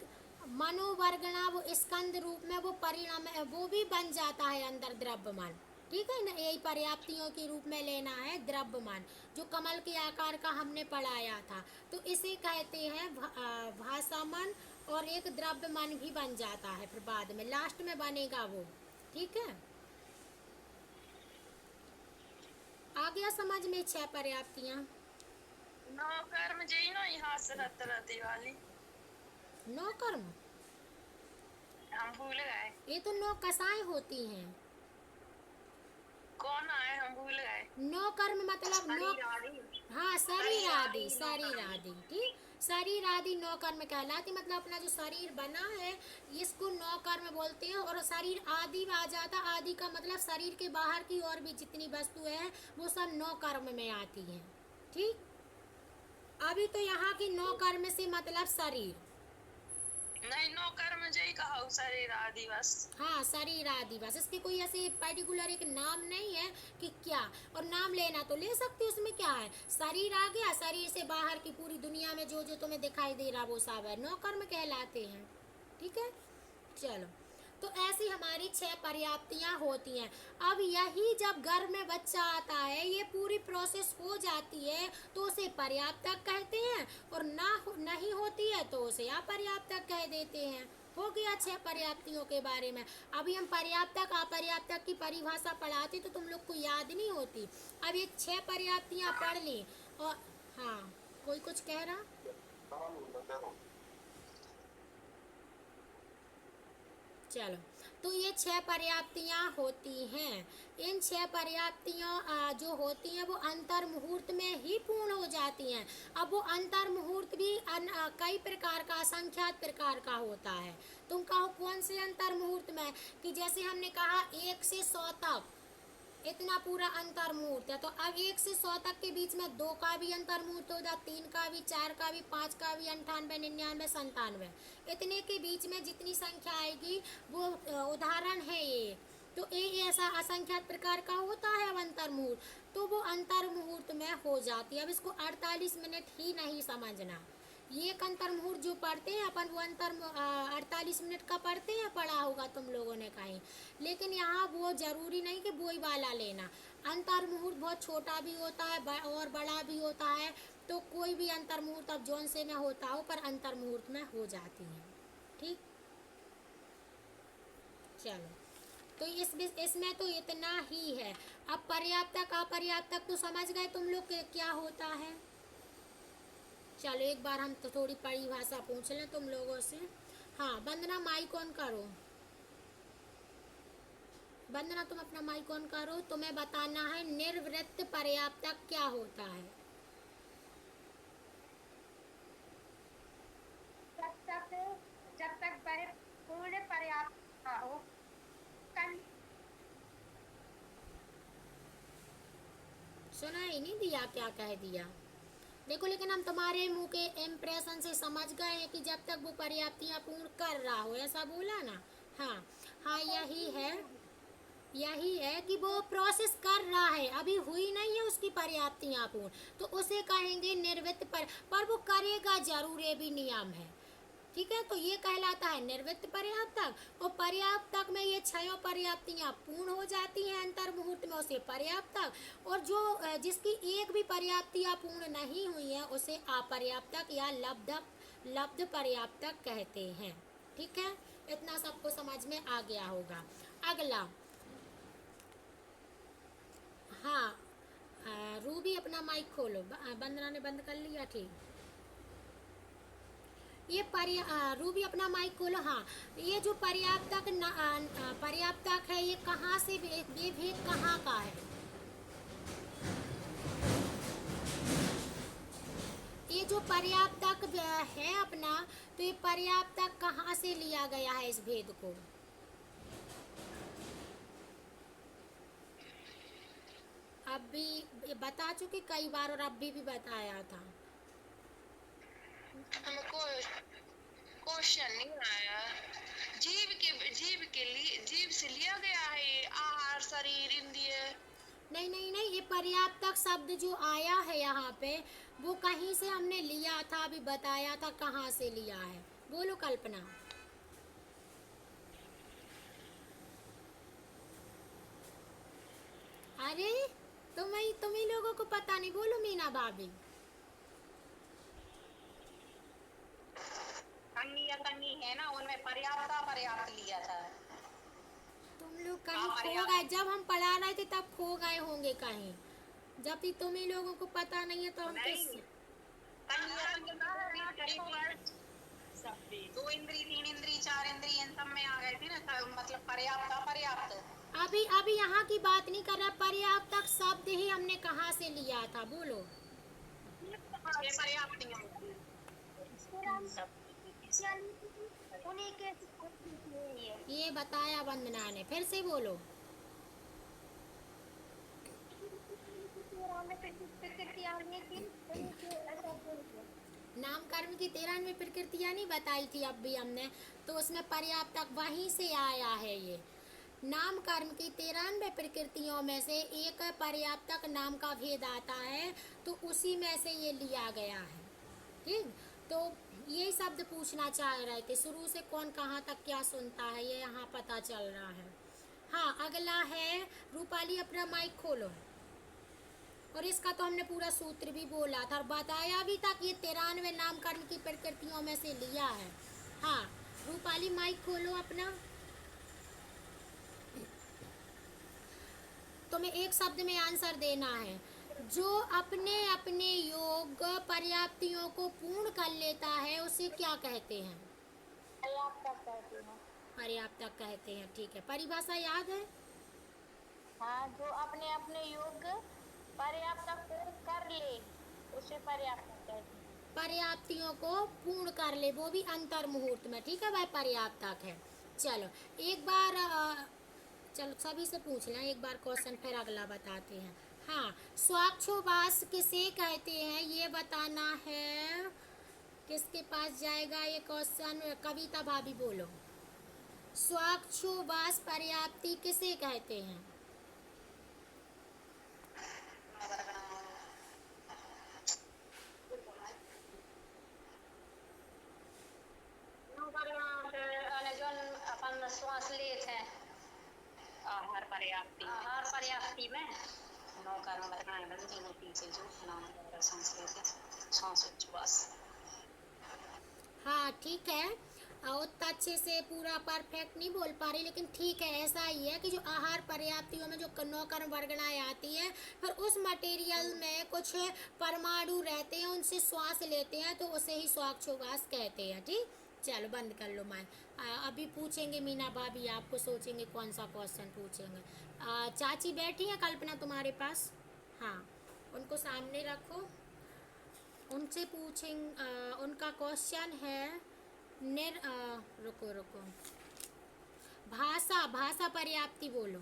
Speaker 1: मनोवर्गणा वो स्कंद रूप में वो परिणाम वो भी बन जाता है अंदर द्रव्य मन, ठीक है ना। यही पर्याप्तियों के रूप में लेना है द्रव्य मन, जो कमल के आकार का हमने पढ़ाया था, तो इसे कहते हैं भाषा मन। और एक द्रव्य मन भी बन जाता है, फिर बाद में लास्ट में बनेगा वो, ठीक है। आ गया समझ में 6 पर्याप्तियां।
Speaker 2: 9 कर्म जी ना यहाँ से रहती वाली
Speaker 1: 9 कर्म,
Speaker 2: हम भूल गए,
Speaker 1: ये तो 9 कसाएं होती हैं।
Speaker 2: कौन आए हम भूल गए।
Speaker 1: 9 कर्म मतलब 9, हाँ शरीर आदि, ठीक, शरीर आदि 9 कर्म कहलाती, मतलब अपना जो शरीर बना है इसको 9 कर्म बोलते हैं। और शरीर आदि आ जाता, आदि का मतलब शरीर के बाहर की और भी जितनी वस्तुएं हैं वो सब 9 कर्म में आती हैं, ठीक। अभी तो यहाँ की 9 कर्म से मतलब शरीर
Speaker 2: नहीं, 9 कर्म जी कहा शरीर आदि बस।
Speaker 1: हाँ शरीर आदि बस, इसके कोई ऐसे पर्टिकुलर एक नाम नहीं है कि क्या, और नाम लेना तो ले सकते हो, उसमें क्या है। शरीर आ गया, शरीर से बाहर की पूरी दुनिया में जो जो तुम्हें दिखाई दे रहा वो सब है, 9 कर्म कहलाते हैं, ठीक है। चलो, तो ऐसी हमारी 6 पर्याप्तियां होती हैं। अब यही जब गर्भ में बच्चा आता है, ये पूरी प्रोसेस हो जाती है तो उसे पर्याप्तक कहते हैं, और नहीं होती है तो उसे अपर्याप्तक कह देते हैं। हो गया 6 पर्याप्तियों के बारे में। अभी हम पर्याप्तक अपर्याप्तक की परिभाषा पढ़ाते तो तुम लोग को याद नहीं होती। अब ये 6 पर्याप्तियां पढ़ ली। और हाँ, कोई कुछ कह रहा? चलो, तो ये 6 पर्याप्तियां होती हैं। इन 6 पर्याप्तियां जो होती हैं वो अंतर मुहूर्त में ही पूर्ण हो जाती हैं। अब वो अंतर मुहूर्त भी कई प्रकार का, असंख्यात प्रकार का होता है। तुम कहो कौन से अंतर मुहूर्त में, कि जैसे हमने कहा 1 से 100 तक इतना पूरा अंतर मुहूर्त है, तो अब 1 से 100 तक के बीच में 2 का भी अंतर मुहूर्त होगा, 3 का भी, 4 का भी, 5 का भी, 98, 99, 97, इतने के बीच में जितनी संख्या आएगी वो उदाहरण है ये। तो ये ऐसा असंख्यात प्रकार का होता है अब अंतर मुहूर्त, तो वो अंतर मुहूर्त में हो जाती है। अब इसको 48 मिनट ही नहीं समझना, ये एक अंतर मुहूर्त जो पढ़ते हैं अपन, वो अंतर 48 मिनट का पढ़ते हैं, पढ़ा होगा तुम लोगों ने कहीं, लेकिन यहाँ वो जरूरी नहीं कि वही वाला लेना। अंतर मुहूर्त बहुत छोटा भी होता है और बड़ा भी होता है, तो कोई भी अंतर मुहूर्त अब जौन से में होता हो पर अंतर मुहूर्त में हो जाती है, ठीक। चलो, तो इसमें तो इतना ही है। अब पर्याप्तक अपर्याप्तक तो समझ गए तुम लोग क्या होता है। चलो एक बार हम तो थोड़ी परिभाषा पूछ लें तुम लोगों से। हाँ वंदना, माइक ऑन करो। वंदना तुम अपना माइक ऑन करो, तुम्हें बताना है निर्वृत्त पर्याप्तक क्या होता है।
Speaker 4: जब तक वह पूर्ण पर्याप्त ना हो,
Speaker 1: सुना ही नहीं दिया, क्या कह दिया देखो। लेकिन हम तुम्हारे मुंह के इम्प्रेशन से समझ गए हैं कि जब तक वो पर्याप्तियां पूर्ण कर रहा हो, ऐसा बोला ना। हाँ हाँ, यही है। यही है कि वो प्रोसेस कर रहा है, अभी हुई नहीं है उसकी पर्याप्तियां पूर्ण, तो उसे कहेंगे निर्वृत्त पर वो करेगा जरूर, ये भी नियम है। ठीक है, तो ये कहलाता है निर्वृत्त पर्याप्तक। और पर्याप्तक में ये छयों पर्याप्तियां पूर्ण हो जाती हैं अंतर मुहूर्त में, उसे पर्याप्तक। और जो जिसकी एक भी पर्याप्तियां पूर्ण नहीं हुई है उसे अपर्याप्तक या लब्ध पर्याप्तक कहते हैं। ठीक है, इतना सबको समझ में आ गया होगा। अगला, हाँ, रूबी अपना माइक खोलो। वंदना ने बंद कर लिया, ठीक। ये रूबी अपना माइक खोलो। हाँ, ये जो पर्याप्तक है, ये कहाँ से ये भेद कहाँ का है? ये जो पर्याप्तक है अपना, तो ये पर्याप्तक कहाँ से लिया गया है इस भेद को? अभी बता चुके कई बार, और अभी भी बताया था।
Speaker 2: हमको क्वेश्चन नहीं आया। जीव से लिया गया है ये आहार, शरीर, इंद्रिय।
Speaker 1: नहीं नहीं नहीं, ये पर्याप्तक शब्द जो आया है यहाँ पे, वो कहीं से हमने लिया था, अभी बताया था कहाँ से लिया है। बोलो कल्पना। अरे तुम्ही लोगों को पता नहीं, बोलो मीना भाभी।
Speaker 4: कंगी है ना, उनमें पर्याप्त लिया था।
Speaker 1: तुम लोग कहीं खो गए, जब हम पढ़ा रहे थे तब खो गए होंगे कहीं। जब भी तुम्ही लोगों को पता नहीं है तो हम किस?
Speaker 4: 2 इंद्री, 3 इंद्री, 4 इंद्री, इन सब में आ गए थे ना, मतलब पर्याप्त।
Speaker 1: अभी यहाँ की बात नहीं कर रहा, पर्याप्तक शब्द ही हमने कहाँ से लिया था, बोलो।
Speaker 4: उन्हीं के
Speaker 1: ये बताया वंदना ने, फिर से बोलो। नाम कर्म की 93 प्रकृतियां नहीं बताई थी अब भी हमने, तो उसमें पर्याप्तक वहीं से आया है। ये नाम कर्म की 93 प्रकृतियों में से एक पर्याप्तक नाम का भेद आता है, तो उसी में से ये लिया गया है। ठीक, तो यही शब्द पूछना चाह रहे थे, शुरू से कौन कहाँ तक क्या सुनता है ये यहाँ पता चल रहा है। हाँ, अगला है रूपाली, अपना माइक खोलो। और इसका तो हमने पूरा सूत्र भी बोला था और बताया भी था कि ये 93 नामकरण की प्रकृतियों में से लिया है। हाँ, रूपाली माइक खोलो अपना। तुम्हें एक शब्द में आंसर देना है। जो अपने अपने योग पर्याप्तियों को पूर्ण कर लेता है उसे क्या कहते हैं? पर्याप्तक कहते हैं। ठीक है, परिभाषा याद है?
Speaker 4: हाँ, जो अपने अपने योग पर्याप्तक कर ले उसे पर्याप्तक कहते हैं।
Speaker 1: पर्याप्तियों को पूर्ण कर ले, वो भी अंतर मुहूर्त में। ठीक है भाई, पर्याप्तक है। चलो एक बार चलो सभी से पूछ लें एक बार क्वेश्चन, फिर अगला बताते हैं। हाँ, स्वाक्षोवास किसे कहते हैं ये बताना है। किसके पास जाएगा ये क्वेश्चन? कविता भाभी बोलो। स्वाक्षोवास पर्याप्ति किसे कहते हैं?
Speaker 4: अपन श्वास लेते हैं आहार पर्याप्ति में नौकर्म पीछे जो नाम सांस लेते श्वासोच्छ्वास।
Speaker 1: हाँ ठीक है, उतना अच्छे से पूरा परफेक्ट नहीं बोल पा रही, लेकिन ठीक है, ऐसा ही है कि जो आहार पर्याप्तियों में जो नौकर्म वर्गणाएं आती है, फिर उस मटेरियल में कुछ परमाणु रहते हैं, उनसे श्वास लेते हैं, तो उसे ही स्वाक्षोवास कहते हैं। ठीक, चलो बंद कर लो माइक। अभी पूछेंगे मीना भाभी आपको, सोचेंगे कौन सा क्वेश्चन पूछेंगे। चाची बैठी हैं कल्पना तुम्हारे पास? हाँ, उनको सामने रखो, उनसे पूछेंगे। उनका क्वेश्चन है रुको भाषा पर्याप्ति बोलो।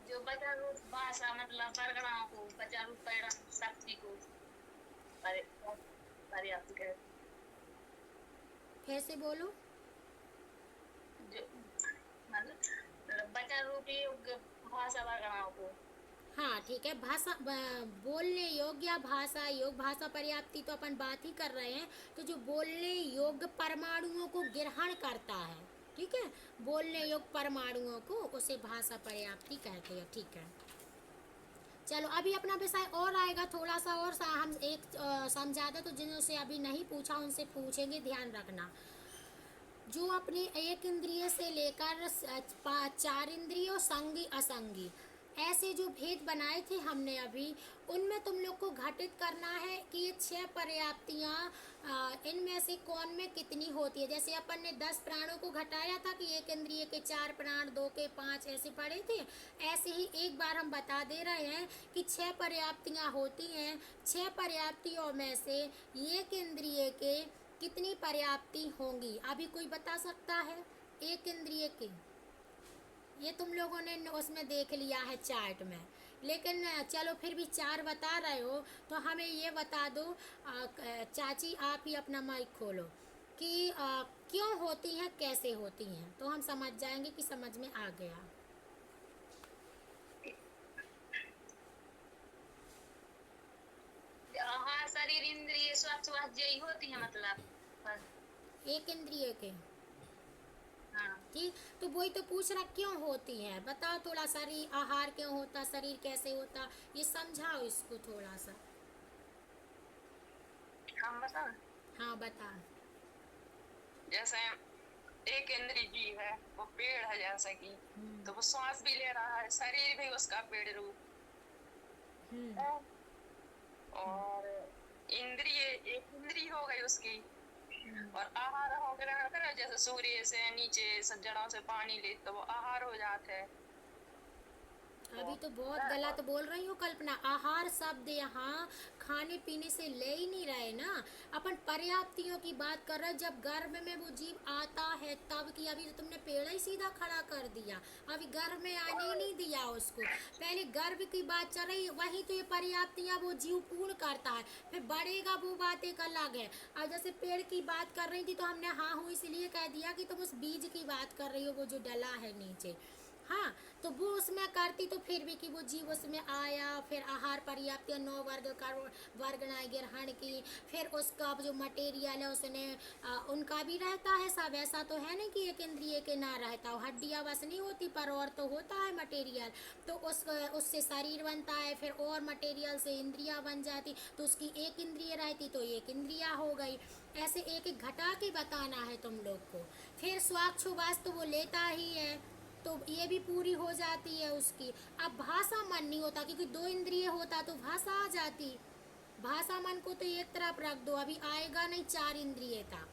Speaker 2: जो बचा रूप भाषा मतलब परगणाओं को, बचा रूप परिणाम शक्ति को पर्याप्त कहते हैं।
Speaker 1: फिर से बोलो।
Speaker 2: जो
Speaker 4: वचन रूपी भाषा वगैरह को।
Speaker 1: हाँ ठीक है, भाषा बोलने योग्य या भाषा योग, भाषा पर्याप्ति तो अपन बात ही कर रहे हैं। तो जो बोलने योग्य परमाणुओं को ग्रहण करता है, ठीक है, बोलने योग्य परमाणुओं को उसे भाषा पर्याप्ति कहते हैं। ठीक है, चलो अभी अपना विषय और आएगा थोड़ा सा और हम एक समझा दे, तो जिनसे अभी नहीं पूछा उनसे पूछेंगे, ध्यान रखना। जो अपने एक इंद्रिय से लेकर 4 इंद्रियों संगी असंगी ऐसे जो भेद बनाए थे हमने अभी, उनमें तुम लोग को घटित करना है कि ये 6 पर्याप्तियाँ इनमें से कौन में कितनी होती है। जैसे अपन ने 10 प्राणों को घटाया था कि एक इंद्रिय के 4 प्राण, 2 के 5 ऐसे पढ़े थे, ऐसे ही एक बार हम बता दे रहे हैं कि 6 पर्याप्तियाँ होती हैं। 6 पर्याप्तियों में से एक इंद्रिय के कितनी पर्याप्ति होंगी, अभी कोई बता सकता है? एक इंद्रिय की, ये तुम लोगों ने उसमें देख लिया है चार्ट में, लेकिन चलो फिर भी 4 बता रहे हो तो हमें ये बता दो। चाची आप ही अपना माइक खोलो कि क्यों होती हैं, कैसे होती हैं, तो हम समझ जाएंगे कि समझ में आ गया।
Speaker 4: हाँ, शरीर इंद्रिय स्वास्थ्य यही होती है मतलब
Speaker 1: एक इंद्रिय के,
Speaker 4: हाँ।
Speaker 1: ठीक, तो वही तो पूछ रहा क्यों होती है, बताओ थोड़ा। शरीर आहार क्यों होता, शरीर कैसे होता, ये समझाओ इसको थोड़ा सा।
Speaker 2: हम बताओ,
Speaker 1: हाँ बता।
Speaker 2: जैसे एक इंद्रिय जीव है, वो पेड़ है जैसे कि, तो वो श्वास भी ले रहा है, शरीर भी उसका पेड़ रूप। और इंद्रिय, एक इंद्रिय हो गई उसकी, और आहार हो गया जैसे सूर्य से नीचे जड़ों से पानी ले तो वो आहार हो जाता है।
Speaker 1: अभी तो बहुत गलत बोल रही हूँ कल्पना, आहार शब्द यहाँ खाने पीने से ले ही नहीं रहे ना, अपन पर्याप्तियों की बात कर रहे हैं। जब गर्भ में वो जीव आता है तब की, अभी तो तुमने पेड़ ही सीधा खड़ा कर दिया, अभी गर्भ में आने ही नहीं दिया उसको, पहले गर्भ की बात चल रही है, वही तो ये पर्याप्तियाँ वो जीव पूर्ण करता है, फिर बढ़ेगा वो बात एक अलग है। और जैसे पेड़ की बात कर रही थी तो हमने हाँ हूँ इसलिए कह दिया कि तुम उस बीज की बात कर रही हो, वो जो डला है नीचे, हाँ, तो वो उसमें करती तो फिर भी कि वो जीव उसमें आया, फिर आहार पर्याप्त 9 वर्ग का वर्गना ग्रहण की, फिर उसका जो मटेरियल है उसने उनका भी रहता है सब, ऐसा तो है नहीं कि एक इंद्रिय के ना रहता हो, हड्डियाँ बस नहीं होती पर और तो होता है मटेरियल, तो उससे शरीर बनता है, फिर और मटेरियल से इंद्रियाँ बन जाती, तो उसकी एक इंद्रिय रहती तो एक इंद्रिया हो गई। ऐसे एक एक घटा के बताना है तुम लोग को। फिर स्वाक्षुवास तो वो लेता ही है, तो ये भी पूरी हो जाती है उसकी। अब भाषा मन नहीं होता, क्योंकि 2 इंद्रिय होता तो भाषा आ जाती, भाषा मन को तो एक तरफ रख दो, अभी आएगा नहीं 4 इंद्रिय था।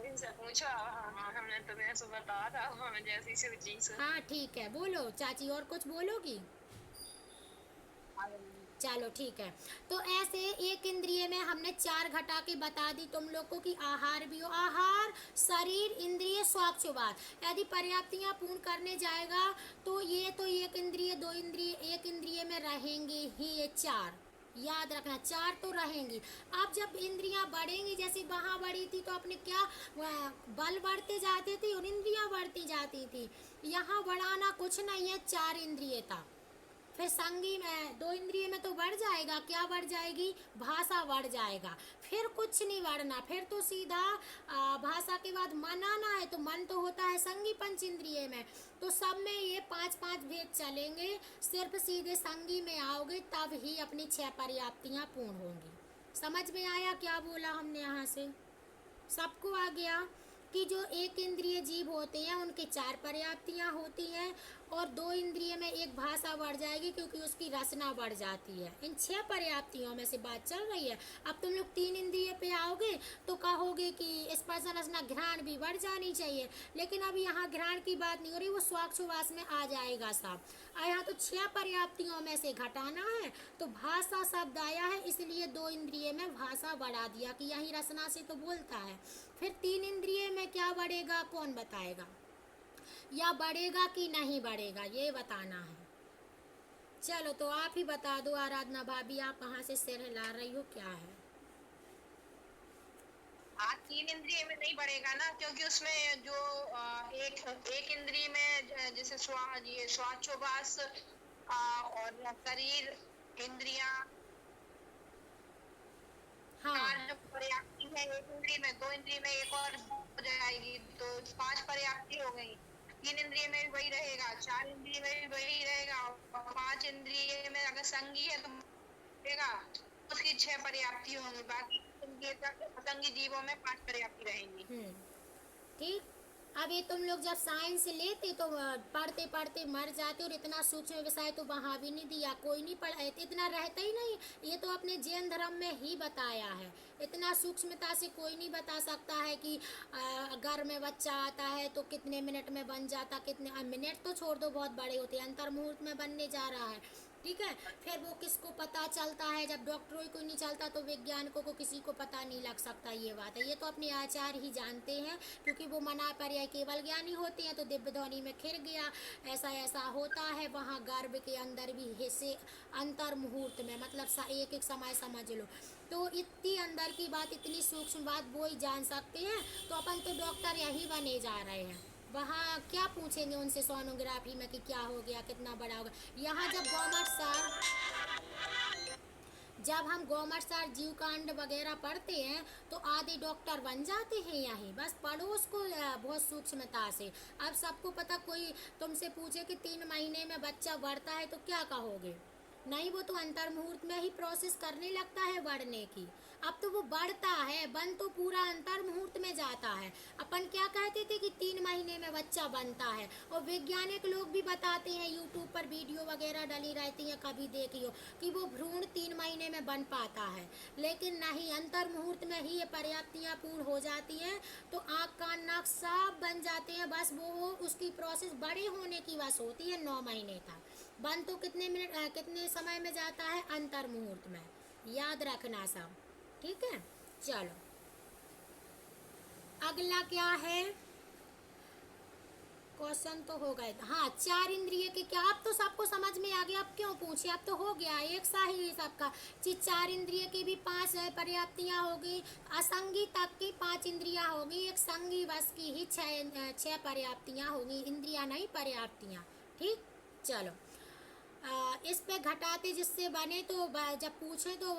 Speaker 2: इनसे पूछा, हाँ, हमने तो वैसे बताया था, हमें जैसी शिव जी से।
Speaker 1: हाँ ठीक है, बोलो चाची, और कुछ बोलोगी? चलो ठीक है, तो ऐसे एक इंद्रिय में हमने 4 घटा के बता दी तुम लोग को कि आहार भी हो, आहार शरीर इंद्रिय स्वाक्षुवाद, यदि पर्याप्तियाँ पूर्ण करने जाएगा तो ये तो एक इंद्रिय 2 इंद्रिय एक इंद्रिय में रहेंगे ही, ये 4 याद रखना, 4 तो रहेंगी। अब जब इंद्रियां बढ़ेंगी, जैसे वहाँ बढ़ी थी तो अपने क्या बल बढ़ते जाते थे और इंद्रियां बढ़ती जाती थी, यहाँ बढ़ाना कुछ नहीं है, 4 इंद्रिय था। फिर संगी में 2 इंद्रिय में तो बढ़ जाएगा, क्या बढ़ जाएगी, भाषा बढ़ जाएगा, फिर कुछ नहीं बढ़ना, फिर तो सीधा भाषा के बाद मन आना है, तो मन तो होता है संगी 5 इंद्रिय में, तो सब में ये 5-5 भेद चलेंगे, सिर्फ सीधे संगी में आओगे तब ही अपनी 6 पर्याप्तियाँ पूर्ण होंगी। समझ में आया क्या बोला हमने यहाँ से? सबको आ गया कि जो एक इंद्रिय जीव होते हैं उनके 4 पर्याप्तियाँ होती हैं, और 2 इंद्रिय में एक भाषा बढ़ जाएगी क्योंकि उसकी रचना बढ़ जाती है। इन 6 पर्याप्तियों में से बात चल रही है। अब तुम लोग 3 इंद्रिय पे आओगे तो कहोगे कि स्पर्श रचना घ्राण भी बढ़ जानी चाहिए, लेकिन अभी यहाँ घ्राण की बात नहीं हो रही, वो स्वाक्षुवास में आ जाएगा सब। यहाँ तो 6 पर्याप्तियों में से घटाना है, तो भाषा शब्द आया है इसलिए 2 इंद्रिय में भाषा बढ़ा दिया कि यही रचना से तो बोलता है। फिर 3 इंद्रिय में क्या बढ़ेगा, कौन बताएगा, या बढ़ेगा कि नहीं बढ़ेगा, ये बताना है। चलो तो आप ही बता दो, आराधना भाभी, आप कहाँ से सिर हिला रही हो, क्या है?
Speaker 4: हाथ तीन इंद्रिय में नहीं बढ़ेगा ना, क्योंकि उसमें जो एक इंद्रिय में जैसे ये श्वासोच्छ्वास और शरीर इंद्रियां
Speaker 1: हाँ।
Speaker 4: चार जो पर्याप्ति है, एक इंद्रिय में, दो इंद्रिय में एक और हो जाएगी, तो पांच पर्याप्ति हो गई। तीन इंद्रिय में भी वही रहेगा, चार इंद्रिय में भी वही रहेगा, और पांच इंद्रिय में अगर संगी है तो रहेगा, उसकी छह पर्याप्ति होंगी, बाकी असंगी जीवों में पांच पर्याप्ति रहेंगी।
Speaker 1: ठीक। अब ये तुम लोग जब साइंस लेते तो पढ़ते पढ़ते मर जाते, और इतना सूक्ष्म विषय तो वहाँ भी नहीं दिया, कोई नहीं पढ़ा, इतना रहता ही नहीं। ये तो अपने जैन धर्म में ही बताया है। इतना सूक्ष्मता से कोई नहीं बता सकता है कि घर में बच्चा आता है तो कितने मिनट में बन जाता, कितने मिनट तो छोड़ दो, बहुत बड़े होते हैं, अंतर मुहूर्त में बनने जा रहा है। ठीक है, फिर वो किसको पता चलता है, जब डॉक्टरों को नहीं चलता तो वैज्ञानिकों को किसी को पता नहीं लग सकता। ये बात है, ये तो अपने आचार्य ही जानते हैं, क्योंकि वो मना पर्याय केवल ज्ञानी होते हैं। तो दिव्य ध्वनि में खिर गया, ऐसा ऐसा होता है वहाँ गर्भ के अंदर भी हिस्से अंतर मुहूर्त में, मतलब एक एक समय समझ लो। तो इतनी अंदर की बात, इतनी सूक्ष्म बात वो ही जान सकते हैं। तो अपन तो डॉक्टर यही बने जा रहे हैं, वहाँ क्या पूछेंगे उनसे सोनोग्राफी में कि क्या हो गया, कितना बड़ा होगा। यहाँ जब हम गौमरसार जीवकांड वगैरह पढ़ते हैं तो आधे डॉक्टर बन जाते हैं यहीं, बस पढ़ो उसको बहुत सूक्ष्मता से। अब सबको पता, कोई तुमसे पूछे कि 3 महीने में बच्चा बढ़ता है तो क्या कहोगे? नहीं, वो तो अंतर मुहूर्त में ही प्रोसेस करने लगता है बढ़ने की। अब तो वो बढ़ता है, बन तो पूरा अंतर मुहूर्त में जाता है। अपन क्या कहते थे कि 3 महीने में बच्चा बनता है, और वैज्ञानिक लोग भी बताते हैं, यूट्यूब पर वीडियो वगैरह डली रहती है, कभी देखियो कि वो भ्रूण 3 महीने में बन पाता है। लेकिन नहीं, अंतर मुहूर्त में ही ये पर्याप्तियाँ पूर्ण हो जाती हैं, तो आँख कान नाक सब बन जाते हैं। बस वो उसकी प्रोसेस बड़े होने की बस होती है 9 महीने तक। बन तो कितने समय में जाता है? अंतर मुहूर्त में। याद रखना सब, ठीक है। चलो अगला क्या है, क्वेश्चन तो हो गए। हाँ, 4 इंद्रिय के क्या, अब तो सबको समझ में आ गया, अब क्यों पूछे, अब तो हो गया एक सा ही सबका। 4 इंद्रिय की भी 5 पर्याप्तियाँ होगी, असंगी तक की 5 इंद्रियाँ होगी, एक संगी बस की ही 6 पर्याप्तियाँ होगी, इंद्रियाँ नहीं पर्याप्तियाँ। ठीक, चलो इस पे घटाते जिससे बने, तो जब पूछे तो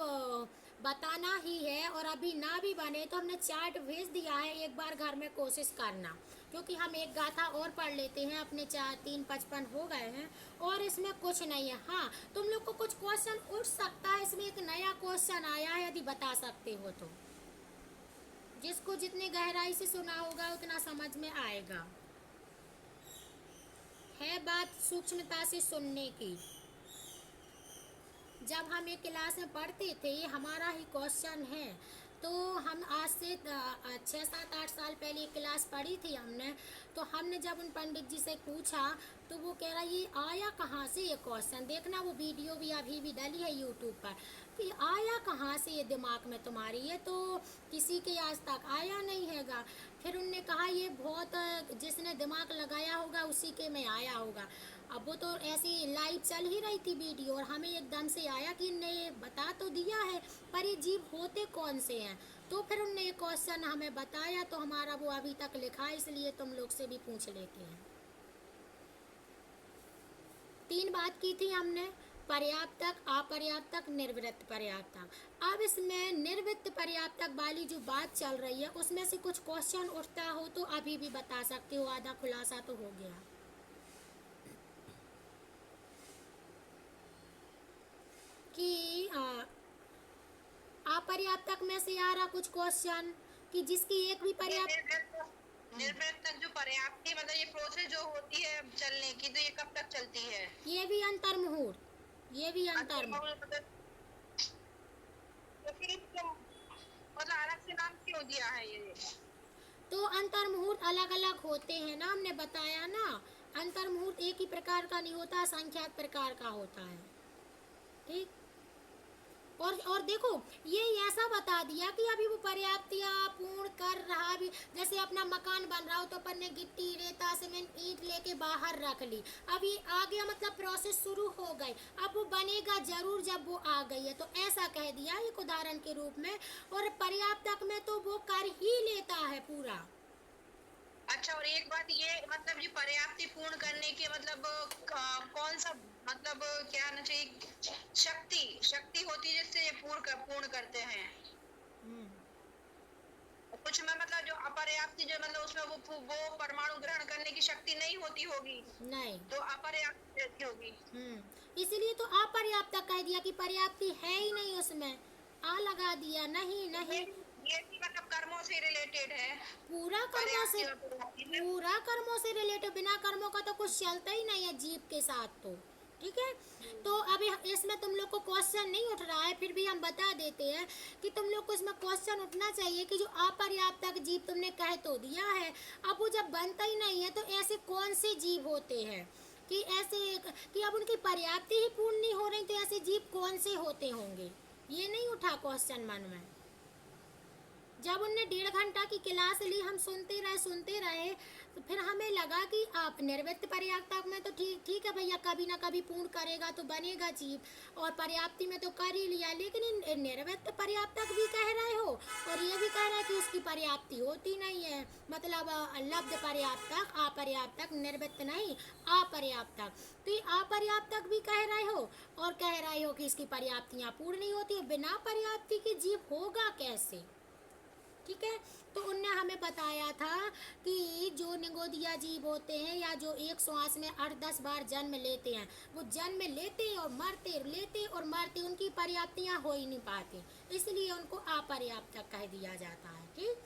Speaker 1: बताना ही है, और अभी ना भी बने तो हमने चार्ट भेज दिया है, एक बार घर में कोशिश करना, क्योंकि हम एक गाथा और पढ़ लेते हैं, अपने 4-3-55 हो गए हैं, और इसमें कुछ नहीं है। हाँ, तुम लोग को कुछ क्वेश्चन उठ सकता है, इसमें एक नया क्वेश्चन आया है, यदि बता सकते हो तो। जिसको जितने गहराई से सुना होगा उतना समझ में आएगा। है बात सूक्ष्मता से सुनने की। जब हम एक क्लास में पढ़ते थे, ये हमारा ही क्वेश्चन है, तो हम आज से 6-7-8 साल पहले एक क्लास पढ़ी थी हमने। तो हमने जब उन पंडित जी से पूछा तो वो कह रहा ये आया कहाँ से ये क्वेश्चन, देखना वो वीडियो भी अभी भी डली है यूट्यूब पर, कि आया कहाँ से ये दिमाग में तुम्हारी, ये तो किसी के आज तक आया नहीं हैगा। फिर उनने कहा ये बहुत जिसने दिमाग लगाया होगा उसी के में आया होगा। अब वो तो ऐसी लाइव चल ही रही थी वीडियो, और हमें एकदम से आया कि इनने ये बता तो दिया है, पर ये जीव होते कौन से हैं। तो फिर उनने ये क्वेश्चन हमें बताया, तो हमारा वो अभी तक लिखा, इसलिए तुम लोग से भी पूछ लेते हैं। 3 बात की थी हमने, पर्याप्तक, अपर्याप्तक, निर्वृत्त पर्याप्तक। अब इसमें निर्वृत्त पर्याप्तक वाली जो बात चल रही है, उसमें से कुछ क्वेश्चन उठता हो तो अभी भी बता सकते हो, आधा खुलासा तो हो गया। कि अपर्याप्तक में से आ रहा कुछ क्वेश्चन, कि जिसकी एक भी
Speaker 4: निर्वृत्तक जो पर्याप्ति, मतलब ये प्रोसेस जो होती है चलने की, तो ये कब तक चलती है?
Speaker 1: ये भी अंतर मुहूर्त, ये भी अंतर मुहूर्त।
Speaker 4: मतलब अलग से नाम क्यों दिया है ये?
Speaker 1: तो अंतर मुहूर्त अलग अलग होते हैं ना, हमने बताया ना, अंतर मुहूर्त एक ही प्रकार का नहीं होता, संख्यात प्रकार का होता है। ठीक, और देखो ये ऐसा बता दिया कि अभी वो पर्याप्तियाँ, पूर्ण, कर रहा भी, जैसे अपना मकान बन रहा हो तो अपन ने गिट्टी रेता सीमेंट ईंट लेके बाहर रख ली, अब ये आ गया मतलब प्रोसेस शुरू हो गई, अब वो बनेगा जरूर जब वो आ गई है, तो ऐसा कह दिया एक उदाहरण के रूप में। और पर्याप्तक में तो वो कर ही लेता है पूरा।
Speaker 4: अच्छा, और एक बात ये मतलब ये पर्याप्ति पूर्ण करने के मतलब कौन सा मतलब क्या आना चाहिए, शक्ति होती है जिससे ये पूर्ण करते हैं। कुछ में मतलब जो अपर्याप्ति जो मतलब उसमें वो परमाणु ग्रहण करने की शक्ति नहीं होती होगी,
Speaker 1: नहीं,
Speaker 4: तो अपर्याप्त रहती होगी।
Speaker 1: इसीलिए तो अपर्याप्तक कह दिया कि पर्याप्ति है ही नहीं उसमें, आ लगा दिया, नहीं नहीं।
Speaker 4: ये भी मतलब कर्मों से रिलेटेड है,
Speaker 1: पूरा कर्मों से रिलेटेड, बिना कर्मों का तो कुछ चलता ही नहीं है जीव के साथ। तो ठीक है, तो अभी इसमें तुम लोग को क्वेश्चन नहीं उठ रहा है, फिर भी हम बता देते हैं कि तुम लोग को इसमें क्वेश्चन उठना चाहिए कि जो अपर्याप्तक जीव तुमने कह तो दिया है, अब वो जब बनता ही नहीं है तो ऐसे कौन से जीव होते हैं कि ऐसे कि अब उनकी पर्याप्ति ही पूर्ण नहीं हो रही, तो ऐसे जीव कौन से होते होंगे, ये नहीं उठा क्वेश्चन मन में। जब उनने 1.5 घंटा की क्लास ली, हम सुनते रहे, तो फिर हमें लगा कि आप निर्वृत्त पर्याप्तक में तो ठीक है भैया, कभी ना कभी पूर्ण करेगा तो बनेगा जीव, और पर्याप्ति में तो कर ही लिया, लेकिन निर्वृत्त पर्याप्तक भी कह रहे हो और ये भी कह रहे हैं कि उसकी पर्याप्ति होती नहीं है, मतलब लब्ध पर्याप्तक, अपर्याप्तक, निर्वृत्त नहीं अपर्याप्तक, तो ये अपर्याप्तक भी कह रहे हो और कह रहे हो कि इसकी पर्याप्तियाँ पूर्ण नहीं होती, बिना पर्याप्ति के जीव होगा कैसे। ठीक है, तो उनने हमें बताया था कि जो निगोदिया जीव होते हैं या जो एक श्वास में 8-10 बार जन्म लेते हैं, वो जन्म लेते और मरते, उनकी पर्याप्तियां हो ही नहीं पाती, इसलिए उनको अपर्याप्तक कह दिया जाता है। ठीक,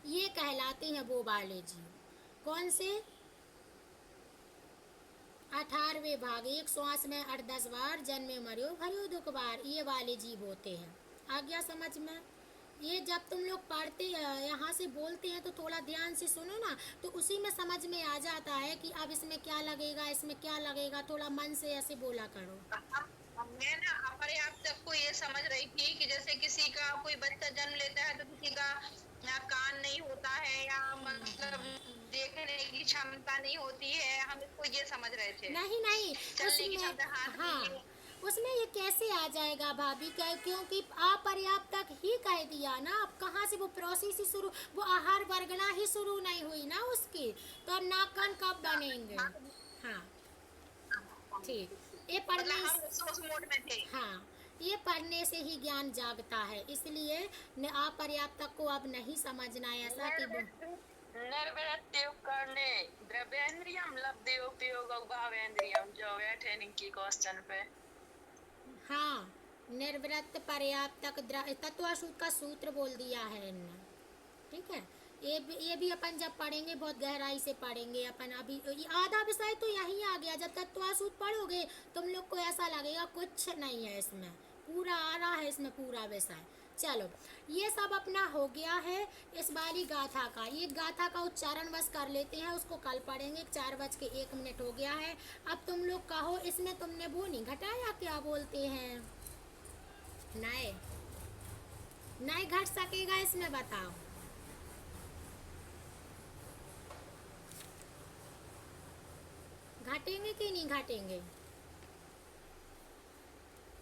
Speaker 1: ये कहलाते हैं वो वाले जीव, कौन से, 18वें भाग, एक श्वास में 8-10 बार जन्मे मरियो भरियो दुख बार, ये वाले जीव होते हैं। आ गया समझ में। ये जब तुम लोग पढ़ते यहाँ से बोलते हैं तो थोड़ा ध्यान से सुनो ना, तो उसी में समझ में आ जाता है कि अब इसमें क्या लगेगा, इसमें क्या लगेगा, थोड़ा मन से ऐसे बोला करो।
Speaker 4: मैं ना अपर्याप्तक को ये समझ रही थी कि जैसे किसी का कोई बच्चा जन्म लेता है तो किसी का या कान नहीं होता है या मतलब देखने की क्षमता नहीं होती है, हम इसको ये समझ रहे थे।
Speaker 1: नहीं
Speaker 4: चलने की क्षमता,
Speaker 1: हाँ, उसमें ये कैसे आ जाएगा भाभी, क्योंकि अपर्याप्तक ही कह दिया ना, अब कहाँ से वो प्रोसेस ही शुरू, वो आहार वर्गना ही शुरू नहीं हुई ना उसकी, तो अब नाक कान कब बनेंगे। हाँ ठीक, ये पढ़ने
Speaker 4: मोड में थे।
Speaker 1: हाँ, ये पढ़ने से ही ज्ञान जागता है, इसलिए अपर्याप्तक को अब नहीं समझना है ऐसा कि
Speaker 2: निर्वृत्ति उपकरणे द्रव्येंद्रियम लब्धोपयोग भावेंद्रियम, जो बैठे इनकी क्वेश्चन पे।
Speaker 1: हाँ, निर्वृत्त पर्याप्तक तत्वासूत्र का सूत्र बोल दिया है इनने। ठीक है, ये भी अपन जब पढ़ेंगे बहुत गहराई से पढ़ेंगे अपन, अभी आधा विषय तो यहीं आ गया, जब तत्वासूत्र पढ़ोगे तुम लोग को ऐसा लगेगा कुछ नहीं है इसमें, पूरा आ रहा है इसमें पूरा विषय। चलो, ये सब अपना हो गया है इस वाली गाथा का, ये गाथा का उच्चारण बस कर लेते हैं, उसको कल पढ़ेंगे। 4:01 हो गया है। अब तुम लोग कहो इसमें तुमने वो नहीं घटाया, क्या बोलते हैं, नहीं घट सकेगा इसमें, बताओ। घटेंगे कि नहीं घटेंगे,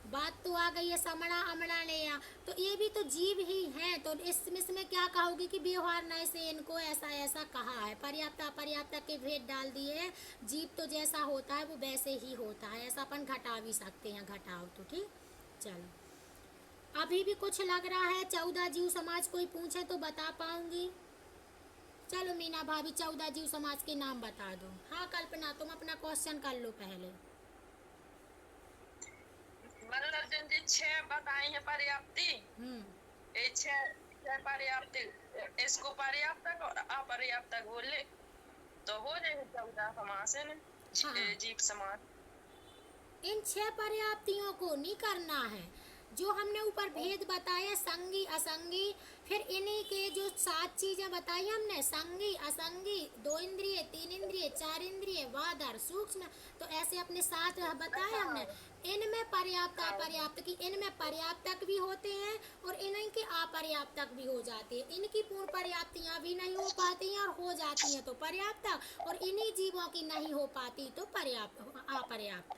Speaker 1: बात तो आ गई है समड़ा अमड़ा ले आ, तो ये भी तो जीव ही हैं, तो इसमें क्या कहोगी कि व्यवहार नए से इनको ऐसा ऐसा कहा है, पर्याप्त अपर्याप्त के भेद डाल दिए हैं, जीव तो जैसा होता है वो वैसे ही होता है, ऐसा अपन घटा भी सकते हैं, घटाओ तो ठीक। चलो, अभी भी कुछ लग रहा है, 14 जीव समाज कोई पूछे तो बता पाऊंगी। चलो मीना भाभी 14 जीव समाज के नाम बता दो। हाँ कल्पना, तुम अपना क्वेश्चन कर लो पहले।
Speaker 2: मतलब जिन 6 बताई है पर्याप्ति, ये 6 पर्याप्ति, इसको पर्याप्तक और अपर्याप्तक बोले तो हो जाएगा 14 समास है ना, जीव समास।
Speaker 1: इन 6 पर्याप्तियों को नहीं करना है, जो हमने ऊपर भेद बताया संगी असंगी, फिर इन्हीं के जो 7 चीजें बताई हमने, संगी असंगी, 2 इंद्रिय 3 इंद्रिय 4 इंद्रिय वादर सूक्ष्म, तो ऐसे अपने 7 बताए हमने। इनमें पर्याप्त अपर्याप्त की, इनमें पर्याप्तक भी होते हैं और इन्हीं के अपर्याप्तक भी हो जाते हैं। इनकी पूर्ण पर्याप्तियां भी नहीं हो पाती हैं और हो जाती हैं तो पर्याप्तक, और इन्हीं जीवों की नहीं हो पाती तो पर्याप्त अपर्याप्त।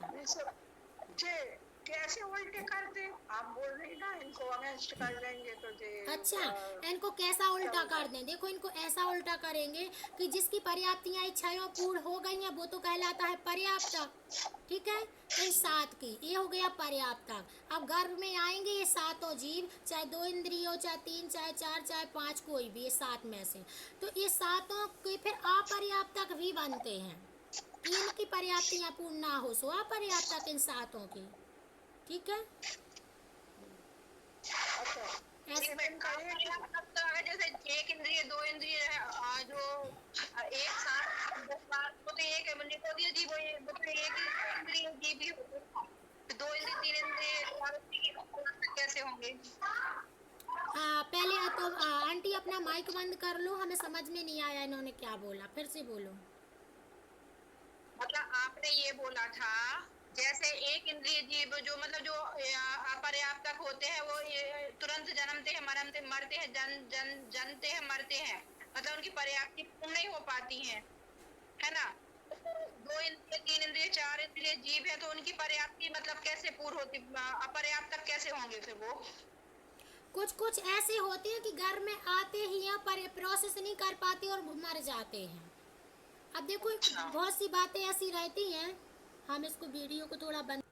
Speaker 5: जे कैसे उल्टे करते, आप बोल रही ना इनको अगेंस्ट कर देंगे तो जे
Speaker 1: अच्छा, इनको कैसा उल्टा कर दें? देखो, इनको ऐसा उल्टा करेंगे कि जिसकी पर्याप्तियां इच्छाएं पूर्ण हो गई हैं वो तो कहलाता है पर्याप्तक, ठीक है। इन 7 की ये हो गया पर्याप्तक। अब गर्भ में आएंगे ये 7 जीव, चाहे 2 इंद्रिय हो, चाहे 3, चाहे 4, चाहे 5, कोई भी, ये 7 में से, तो ये 7 के फिर अपर्याप्तक भी बनते हैं। इनकी पर्याप्तियां पूर्ण ना हो सो अपर्याप्तक इन 7 की, ठीक है।
Speaker 4: ऐसे में जैसे 1 इंद्रिय 2 इंद्रिय है, जो एक साथ 10 बार तो एक है, मुझे को दिया जी वो तो एक ही इंद्रिय जीव भी होते हैं, 2 इंद्रिय 3 इंद्रिय 4 इंद्रिय कैसे होंगे?
Speaker 1: पहले तो आंटी अपना माइक बंद कर लो, हमें समझ में नहीं आया इन्होंने क्या बोला, फिर से बोलो।
Speaker 4: मतलब आपने ये बोला था जैसे एक इंद्रिय जीव जो मतलब जो अपर्याप्तक होते हैं वो तुरंत जन्मते हैं मरते हैं, जनते हैं मरते हैं, मतलब उनकी पर्याप्ति पूर्ण नहीं हो पाती है ना। 2 इंद्रिय 3 इंद्रिय 4 इंद्रिय जीव है तो उनकी पर्याप्ति मतलब कैसे पूर्ण होती, अपर्याप्तक कैसे होंगे फिर वो?
Speaker 1: कुछ ऐसे होते हैं कि घर में आते ही यहाँ पर प्रोसेस नहीं कर पाते और मर जाते हैं। अब देखो बहुत सी बातें ऐसी रहती हैं, हम इसको वीडियो को थोड़ा बंद,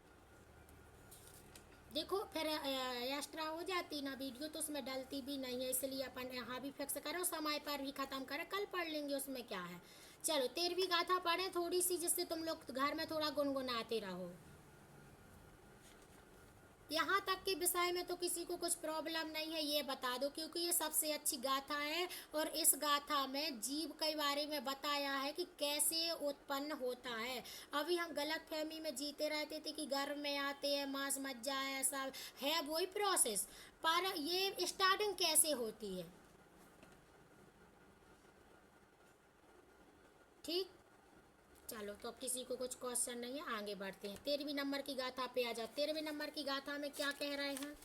Speaker 1: देखो फिर एक्स्ट्रा हो जाती ना वीडियो तो उसमें डलती भी नहीं है, इसलिए अपन यहाँ भी फिक्स करो, समय पर भी ख़त्म करें, कल पढ़ लेंगे उसमें क्या है। चलो 13वीं गाथा पढ़ें थोड़ी सी, जिससे तुम लोग घर में थोड़ा गुनगुनाते रहो। यहाँ तक के विषय में तो किसी को कुछ प्रॉब्लम नहीं है, ये बता दो, क्योंकि ये सबसे अच्छी गाथा है और इस गाथा में जीव के बारे में बताया है कि कैसे उत्पन्न होता है। अभी हम गलत फहमी में जीते रहते थे कि गर्भ में आते हैं, मांस मज्जा है, ऐसा है वही प्रोसेस, पर ये स्टार्टिंग कैसे होती है, ठीक। चलो तो अब किसी को कुछ क्वेश्चन नहीं है, आगे बढ़ते हैं। 13वीं नंबर की गाथा पे आ जाओ। 13वीं नंबर की गाथा में क्या कह रहे हैं,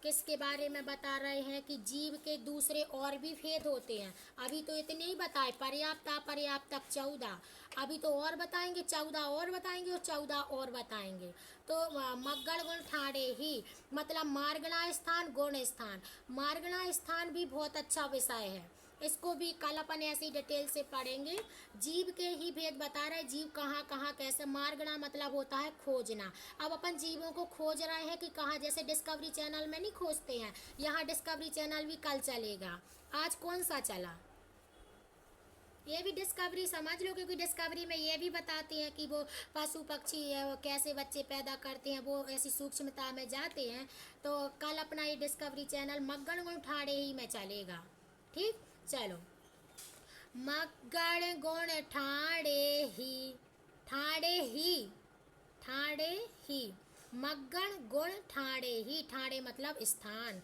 Speaker 1: किसके बारे में बता रहे हैं कि जीव के दूसरे और भी भेद होते हैं। अभी तो इतने ही बताए, पर्याप्त अपर्याप्तक 14, अभी तो और बताएंगे, 14 और बताएंगे और 14 और बताएंगे। तो मग्गण गुण ठाणे ही, मतलब मार्गणा स्थान गुण स्थान। मार्गणा स्थान भी बहुत अच्छा विषय है, इसको भी कल अपन ऐसी डिटेल से पढ़ेंगे। जीव के ही भेद बता रहे, जीव कहाँ कहाँ कैसे। मार्गणा मतलब होता है खोजना। अब अपन जीवों को खोज रहे हैं कि कहाँ, जैसे डिस्कवरी चैनल में नहीं खोजते हैं, यहाँ डिस्कवरी चैनल भी कल चलेगा। आज कौन सा चला, ये भी डिस्कवरी समझ लो, क्योंकि डिस्कवरी में ये भी बताते हैं कि वो पशु पक्षी है वो कैसे बच्चे पैदा करते हैं, वो ऐसी सूक्ष्मता में जाते हैं। तो कल अपना ये डिस्कवरी चैनल मग्गण गुण ठाणे ही में चलेगा, ठीक। चलो, मग्गण गुण ठाणे ही, ठाणे ही, ठाणे ही, मग्गण गुण ठाणे ही, ठाणे मतलब स्थान।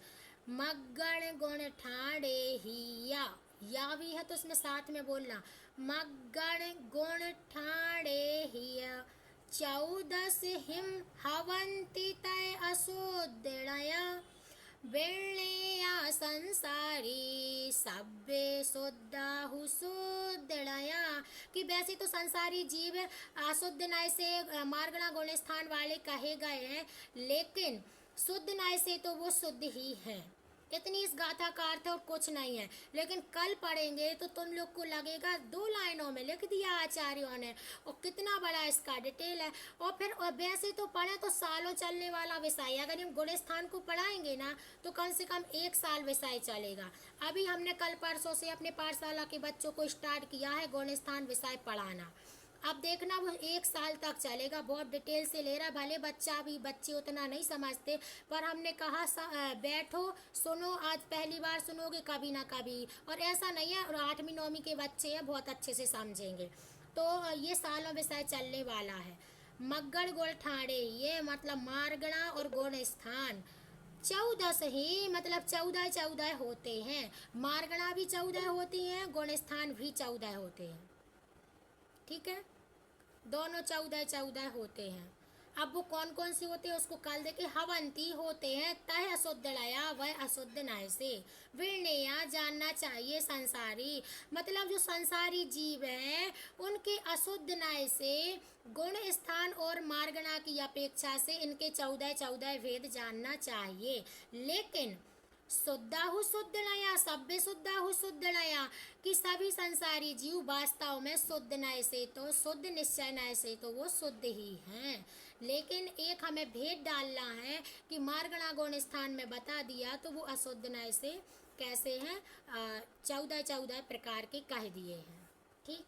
Speaker 1: मग्गण गुण ठाणे ही, या भी है तो उसमें साथ में बोलना, मग्गण गुण ठाणे ही 14 हिम हवंति तय असोदृणया वेण्या संसारी सभ्य शुद्धाहु शुद्धया। कि वैसे तो संसारी जीव अशुद्ध नय से मार्गणा गुण स्थान वाले कहे गए हैं, लेकिन शुद्ध नय से तो वो शुद्ध ही है। इतनी इस गाथा का अर्थ और कुछ नहीं है, लेकिन कल पढ़ेंगे तो तुम लोग को लगेगा 2 लाइनों में लिख दिया आचार्यों ने, और कितना बड़ा इसका डिटेल है। और फिर वैसे तो पढ़े तो सालों चलने वाला विषय, अगर हम गुण स्थान को पढ़ाएंगे ना तो कम से कम 1 साल विषय चलेगा। अभी हमने कल परसों से अपने पाठशाला के बच्चों को स्टार्ट किया है गुण स्थान विषय पढ़ाना। अब देखना वो 1 साल तक चलेगा, बहुत डिटेल से ले रहा। भले बच्चे उतना नहीं समझते, पर हमने कहा बैठो सुनो, आज पहली बार सुनोगे कभी ना कभी, और ऐसा नहीं है। और 8वीं 9वीं के बच्चे हैं, बहुत अच्छे से समझेंगे। तो ये सालों विषय चलने वाला है। मग्गड़ गोल ठाणे, ये मतलब मारगड़ा और गुण स्थान 14 ही, मतलब 14 होते हैं। मारगड़ा भी 14 होती हैं, गुण स्थान भी 14 होते हैं। ठीक है, दोनों 14 होते हैं। अब वो कौन कौन से होते हैं उसको कल देखे। हवंती होते हैं तह अशुद्ध लया वह अशुद्ध नय से। विर्णया जानना चाहिए संसारी, मतलब जो संसारी जीव हैं उनके अशुद्ध नय से, गुण स्थान और मार्गणा की अपेक्षा से इनके 14 भेद जानना चाहिए। लेकिन शुद्धाहु शुद्ध नया, सभ्य शुद्धाहु शुद्ध नया, कि सभी संसारी जीव वास्तव में शुद्ध नय से तो शुद्ध, निश्चय नय से तो वो शुद्ध ही हैं। लेकिन एक हमें भेद डालना है कि मार्गणा गुण स्थान में बता दिया तो वो अशुद्ध नय से कैसे हैं, 14 प्रकार के कह दिए हैं। ठीक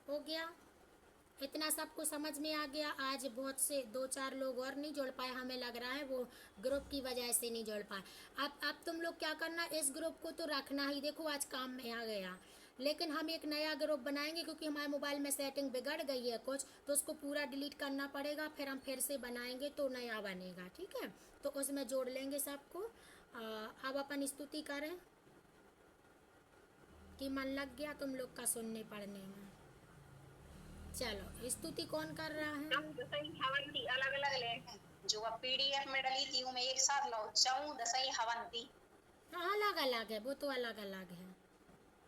Speaker 1: हो गया, इतना सबको समझ में आ गया। आज बहुत से 2-4 लोग और नहीं जुड़ पाए, हमें लग रहा है वो ग्रुप की वजह से नहीं जुड़ पाए। अब तुम लोग क्या करना, इस ग्रुप को तो रखना ही, देखो आज काम में आ गया, लेकिन हम एक नया ग्रुप बनाएंगे क्योंकि हमारे मोबाइल में सेटिंग बिगड़ गई है कुछ, तो उसको पूरा डिलीट करना पड़ेगा, फिर हम फिर से बनाएंगे तो नया बनेगा। ठीक है, तो उसमें जोड़ लेंगे सबको। अब अपन स्तुति करें कि मन लग गया तुम लोग का सुनने पढ़ने में। चलो स्तुति कौन कर रहा है?
Speaker 4: अलग अलग ले, जो अब PDF में डली थी वो मैं एक साथ लो, 14 हवंती।
Speaker 1: हाँ अलग अलग है, वो तो अलग अलग है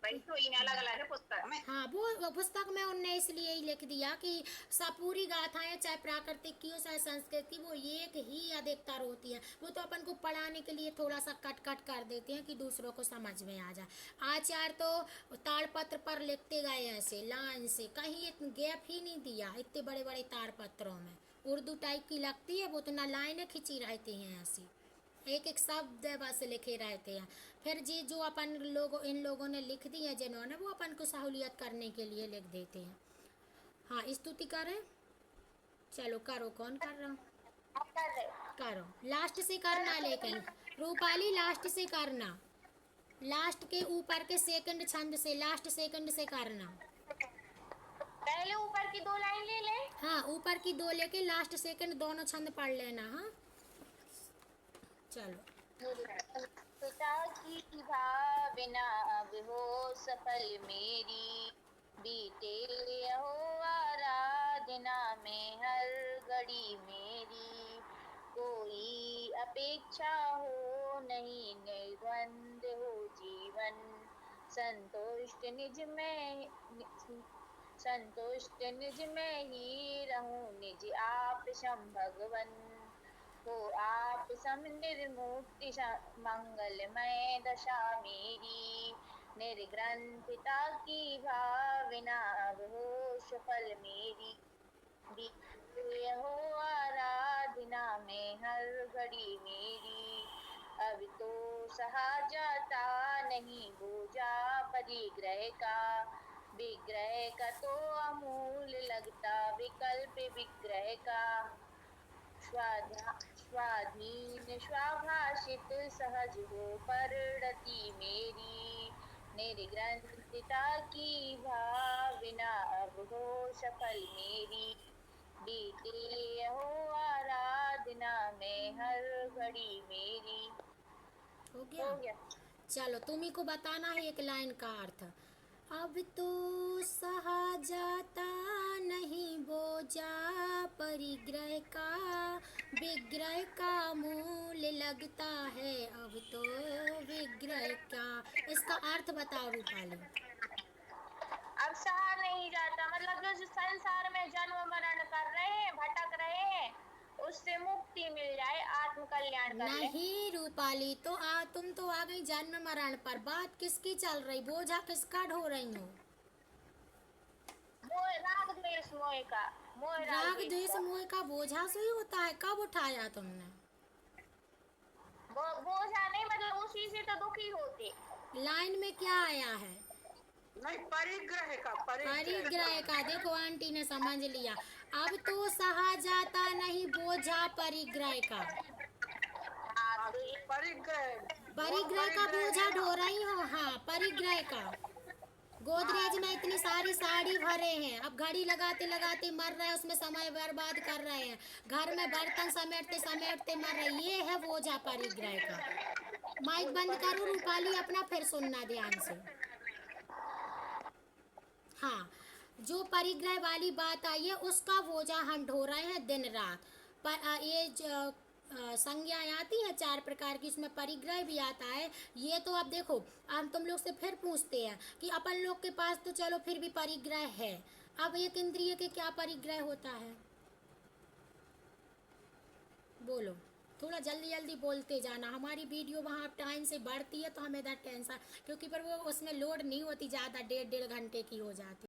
Speaker 4: भाई, तो इन अलग अलग है पुस्तक में।
Speaker 1: हाँ वो पुस्तक में उनने इसलिए ही लिख दिया कि सब पूरी गाथाएं चाहे प्राकृतिक की हो चाहे संस्कृत की, वो एक ही अधिकतर होती है। वो तो अपन को पढ़ाने के लिए थोड़ा सा कट कर देते हैं कि दूसरों को समझ में आ जाए। आचार्य तो ताड़पत्र पर लिखते गए ऐसे लाइन से, कहीं गैप ही नहीं दिया। इतने बड़े बड़े ताड़पत्रों में उर्दू टाइप की लगती है वो, तो ना लाइनें खिंची रहती हैं ऐसी, एक एक शब्द बस लिखे रहते हैं। फिर जी जो अपन लोगों, इन लोगों ने लिख दी है जिन्होंने, वो अपन को सहूलियत करने के लिए लिख देते हैं। हाँ स्तुति करें, चलो करो, कौन कर रहा? करो, लास्ट से करना, लेकिन रूपाली लास्ट से करना, लास्ट के ऊपर के सेकंड छंद से, लास्ट सेकंड से करना।
Speaker 4: पहले ऊपर की 2 लाइन ले ले।
Speaker 1: हाँ ऊपर की 2 लेके लास्ट सेकंड दोनों छंद पढ़ लेना। हाँ चलो।
Speaker 4: पिता की भावना अब हो सफल मेरी, बीते हो आराधना में हर घड़ी मेरी, कोई अपेक्षा हो नहीं निर्द्वंद हो जीवन, संतुष्ट निज में ही रहूं, निज आप शम भगवन, हो आप सम निर्मुक्ति मंगलमय दशा मेरी, निर्ग्रंथिता की भावना अब हो सफल मेरी, बीते हो आराधना में हर घड़ी मेरी, अब तो सहा जाता नहीं बोझा परिग्रह का, विग्रह का तो अमूल लगता विकल्प विग्रह का, स्वाधीन स्वाभाषित सहज हो परिणति मेरी, निर्ग्रंथिता की भावना अब हो सफल मेरी, बीते हो आराधना में हर घड़ी मेरी।
Speaker 1: हो गया? चलो तुम्ही को बताना है एक लाइन का अर्थ। अब तो सहा जाता नहीं बोझा परिग्रह का, विग्रह का मूल लगता है अब तो विग्रह का। इसका अर्थ बताओ रूपाली।
Speaker 4: अब सहा नहीं जाता मतलब जो संसार में जन्म मरण कर रहे हैं, भटक रहे हैं, उससे मुक्ति मिल जाए, आत्म कल्याण कर ले।
Speaker 1: नहीं रूपाली, तो तुम तो आ गई जन्म मरण पर। बात किसकी चल रही, बोझा किसका ढो रही हो?
Speaker 4: राग द्वेष मोह का,
Speaker 1: राग द्वेष मोह का बोझा से ही होता है। कब उठाया तुमने?
Speaker 4: बोझा नहीं, मतलब उसी से तो दुखी होते।
Speaker 1: लाइन में क्या आया है?
Speaker 5: नहीं, परिग्रह का,
Speaker 1: परिग्रह का। देखो आंटी ने समझ लिया। अब तो सहा जाता नहीं बोझा परिग्रह का।
Speaker 5: परिग्रह
Speaker 1: परिग्रह का बोझा ढो रही हो। हाँ परिग्रह का, गोदरेज में इतनी सारी साड़ी भरे हैं, अब घड़ी लगाते लगाते मर रहे हैं, उसमें समय बर्बाद कर रहे हैं, घर में बर्तन समेटते समेटते मर रहे हैं। ये है बोझा परिग्रह का। माइक बंद करो रूपाली अपना, फिर सुनना ध्यान से। हाँ, जो परिग्रह वाली बात आई है उसका बोझा हम ढो रहे हैं दिन रात। पर ये संज्ञाएं आती हैं 4 प्रकार की, उसमें परिग्रह भी आता है। ये तो अब देखो, अब तुम लोग से फिर पूछते हैं कि अपन लोग के पास तो चलो फिर भी परिग्रह है, अब एक इंद्रिय के क्या परिग्रह होता है? बोलो, थोड़ा जल्दी जल्दी बोलते जाना। हमारी वीडियो वहाँ टाइम से बढ़ती है तो हमें इधर टेंशन, क्योंकि पर वो उसमें लोड नहीं होती ज़्यादा, 1.5 घंटे की हो जाती।